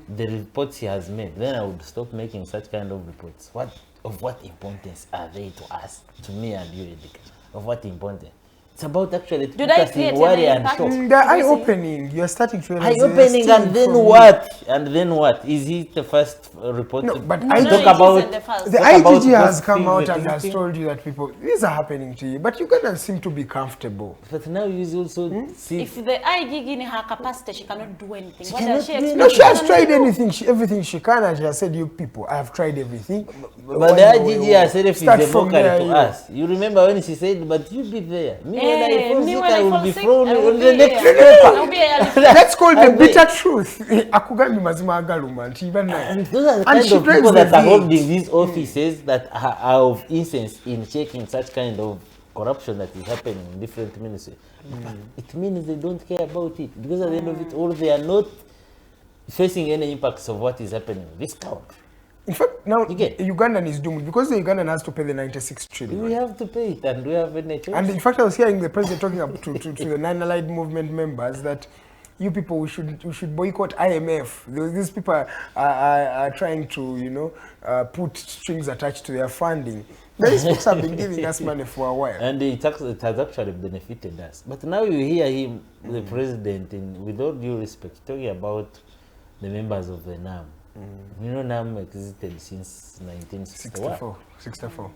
the reports he has made, then I would stop making such kind of reports. Of what importance are they to us, to me and you, Edika? Of what importance? It's about actually to put us in worry and shock. The eye-opening, you're starting to realize. Eye-opening, and then what? And then what? Is it the first report? No, but I talk about the IGG has come out and has told you that people, these are happening to you, but you Ugandans seem to be comfortable. But now you also see. If the IGG in her capacity, she cannot do anything. What does she expect? No, she has tried everything she can, and she has said, you people, I have tried everything. But the IGG herself is a mockery to us. You remember when she said, but you be there. When I fall sick, I will be thrown on the next paper. That's called the bitter truth. Akugami mazima agaluma. And those are the kind of people that are holding these offices that are of instance in checking such kind of corruption that is happening in different ministries. It means they don't care about it. Because at the end of it all, they are not facing any impacts of what is happening in this country. In fact, now Ugandan is doomed because the Ugandan has to pay the 96 trillion. We have to pay it, and we have any choice. And in fact, I was hearing the president talking up to the non-allied movement members that you people, we should boycott IMF. These people are trying to, put strings attached to their funding. These folks have been giving us money for a while. And it has actually benefited us. But now you hear him, the president, with all due respect, talking about the members of the NAM. You know, NAM existed since 1964. 64.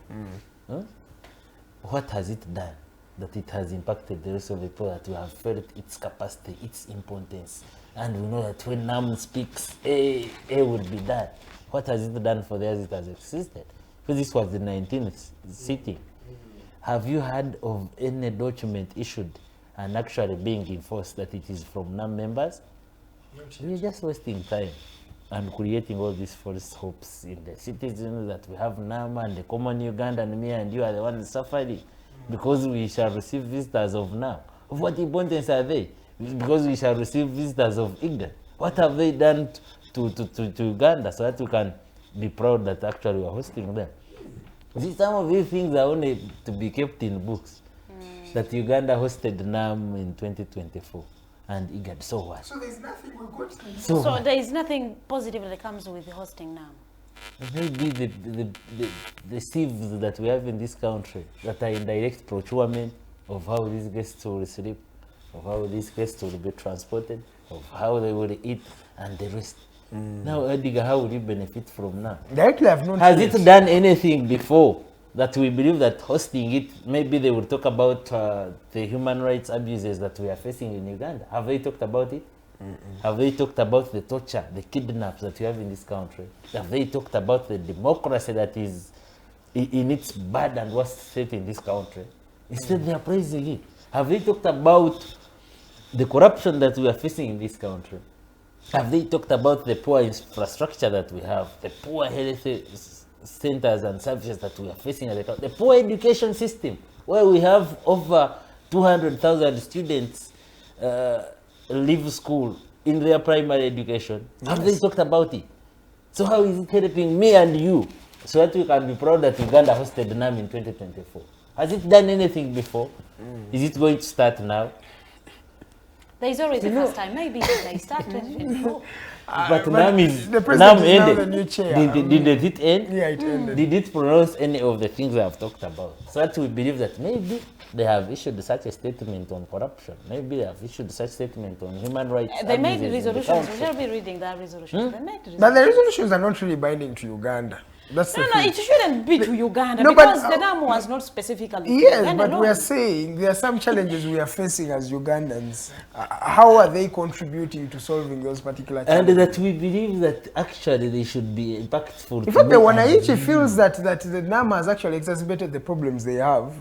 Huh? What has it done that it has impacted the rest of the people, that we have felt its capacity, its importance? And we know that when NAM speaks, A will be done. What has it done for the as it has existed? Because this was the 19th sitting. Have you heard of any document issued and actually being enforced that it is from NAM members? We're just wasting time and creating all these false hopes in the citizens that we have NAM and the common Uganda, and me and you are the ones suffering because we shall receive visitors of NAM. Of what importance are they? Because we shall receive visitors of England. What have they done to Uganda so that we can be proud that actually we are hosting them? See, some of these things are only to be kept in books. That Uganda hosted NAM in 2024. And IGAD, so what? So there's nothing we got. So there is nothing positive that comes with the hosting now. Maybe the sieves that we have in this country that are in direct procurement of how these guests will sleep, of how these guests will be transported, of how they will eat, and the rest. Now, Edgar, how will you benefit from now? Directly, I've not. Has it done anything before that we believe that hosting it, maybe they will talk about the human rights abuses that we are facing in Uganda? Have they talked about it? Have they talked about the torture, the kidnaps that we have in this country? Have they talked about the democracy that is in its bad and worst state in this country? Instead, they are praising it. Have they talked about the corruption that we are facing in this country? Have they talked about the poor infrastructure that we have, the poor health centers and services that we are facing at the country, the poor education system, where we have over 200,000 students leave school in their primary education? Yes. Have they talked about it? So how is it helping me and you so that we can be proud that Uganda hosted NAM in 2024? Has it done anything before? Is it going to start now? There is always a first time. Maybe they start 2024. But NAM ended. Did it end? Yeah, it ended. Did it pronounce any of the things I have talked about? So that we believe that maybe they have issued such a statement on corruption. Maybe they have issued such a statement on human rights. They made resolutions. We shall be reading that resolutions. They made resolutions. But the resolutions are not really binding to Uganda. That's the No, thing. it shouldn't be to Uganda No, but, because the dam was not specifically to Yes, Uganda but we are alone. saying there are some challenges we are facing as Ugandans. How are they contributing to solving those particular And challenges? that we believe that actually they should be impactful. In fact, the Wananchi feels that the NAM has actually exacerbated the problems they have.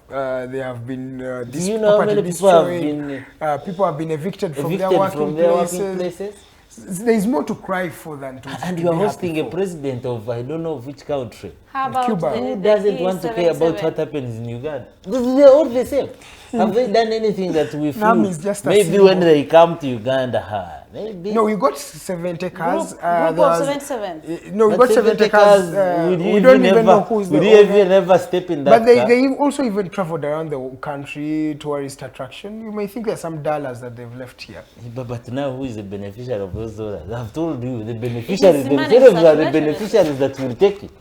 They have been Do you know how many people have been people have been evicted from their evicted working from their places. working places? There is more to cry for than to. And to you are be happy hosting a for. president of I don't know which country. How about Cuba. Who the doesn't want to care about E77? what happens in Uganda? They're all the same. Have they done anything that we feel NAM is just a maybe symbol. when they come to Uganda, maybe? No, we got 70 cars. Group there of was- 77. No, we But got 70 cars, cars. We don't even know who's the would you owner. even ever step in that But car? they also even traveled around the country, tourist attraction. You may think there's some dollars that they've left here. But now who is the beneficiary of those dollars? I've told you, the beneficiaries money themselves are the circulation. beneficiaries that will take it.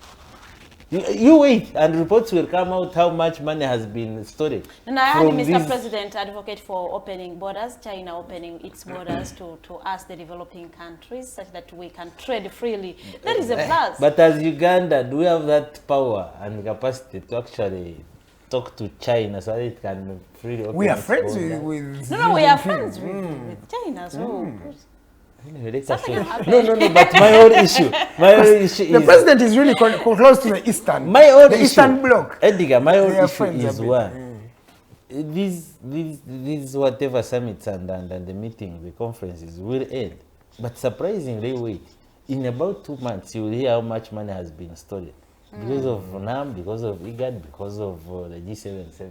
You wait, and reports will come out how much money has been stolen. And I heard from Mr. these- President advocate for opening borders, China opening its borders to us, the developing countries, such that we can trade freely. That is a plus. But as Uganda, do we have that power and capacity to actually talk to China so that it can freely open We are its friends borders? with no, we are Xi Jinping. friends with China, so... Anyway, let us Something say- happened. no, but my own issue The is president is really close to the Eastern. my own the issue. Eastern Bloc. Edgar, my own They are issue friends a is bit. one. These whatever summits and the meetings, the conferences will end. But surprisingly, wait, in about 2 months, you will hear how much money has been stolen. Because of NAM, because of IGAD, because of the G77.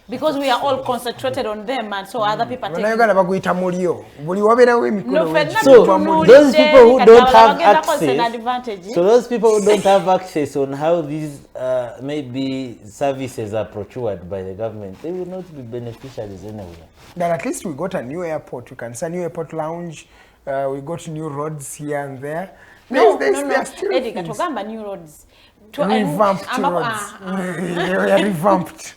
Because we are all concentrated on them, and so other people take... Bannayuganda baguyita mulio. Buli wabeerawo emikono No, w'ekifo Fred, So gwa mulio. those people who don't have an access, advantage. so those people who don't have access on how these maybe services are procured by the government, they will not be beneficiaries anywhere. But at least we got a new airport. You can say new airport lounge. We got new roads here and there. No, There no, are still Eddie, things. katugamba new roads. Revamped roads. They were revamped.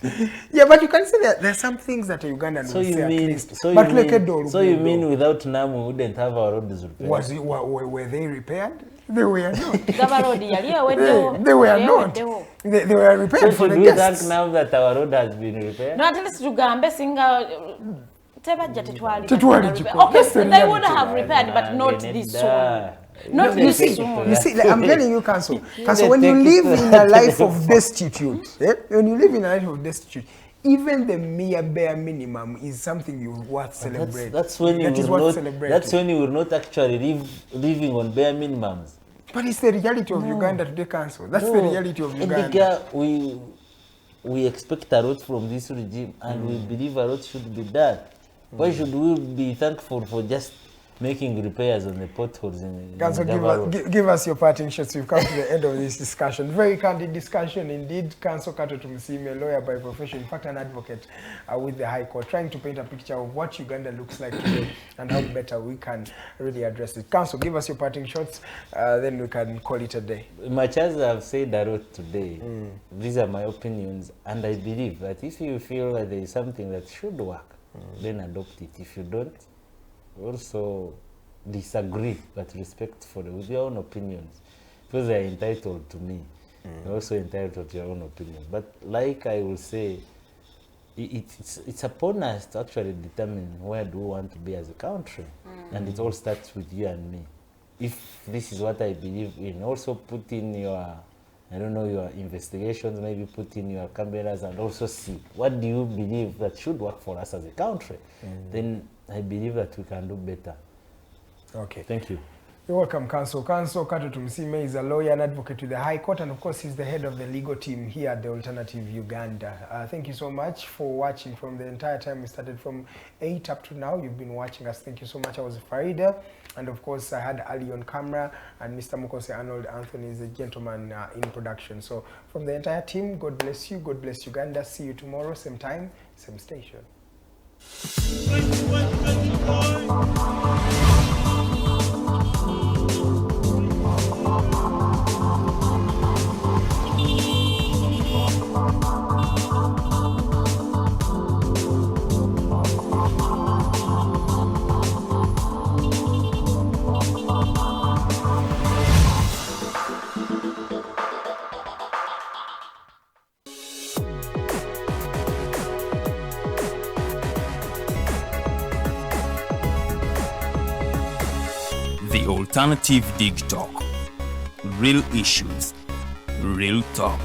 Yeah, but you can say that there are some things that a Ugandan So will you say at mean, least. so But you like a mean, door, so you mean without NAM we wouldn't have our roads repaired? were they repaired? They were not. Gaba road yali eweddewo. They were not. Eweddewo. They were repaired So for should the we thank guests. NAM that our road has been repaired? No, at least tugambe singa tebajja tetwali. Tetwali Okay, kiko. That's the they would reality. have repaired, but not this soon. Not You this see, soon. you see, like, I'm telling you, Counsel, They when you take live it in a life of destitute, when you live in a life of destitute, even the mere bare minimum is something you worth celebrating. That's when you That is will worth not. celebrating. That's when you will not actually living on bare minimums. But it's the reality of Uganda today, Counsel. That's the reality of Uganda. Edgar, we expect a lot from this regime, and we believe a lot should be done. Why should we be thankful for just making repairs on the potholes in Counsel, Gaba Road? give us your parting shots. We've come to the end of this discussion. Very candid discussion indeed. Counsel Kato Tumusiime, lawyer by profession, in fact an advocate with the High Court, trying to paint a picture of what Uganda looks like today and how better we can really address it. Counsel, give us your parting shots, then we can call it a day. Much as I've said a lot today, these are my opinions, and I believe that if you feel that there is something that should work, then adopt it. If you don't, also disagree, but respect with your own opinions, because they are entitled to me. You're also entitled to your own opinions. But like I will say, it's upon us to actually determine where do we want to be as a country, and it all starts with you and me. If this is what I believe in, also put in your, I don't know, your investigations, maybe put in your cameras and also see what do you believe that should work for us as a country. Then I believe that we can do better. Okay. Thank you. You're welcome, Counsel. Counsel Kato Tumusiime is a lawyer and advocate to the High Court, and of course he's the head of the legal team here at the Alternative Uganda. Thank you so much for watching from the entire time we started from 8 up to now. You've been watching us. Thank you so much. I was Farida, and of course I had Ali on camera, and Mr. Mukose Arnold Anthony is a gentleman in production. So from the entire team, God bless you. God bless Uganda. See you tomorrow, same time, same station. The Alternative Dig Talk. Real issues, real talk.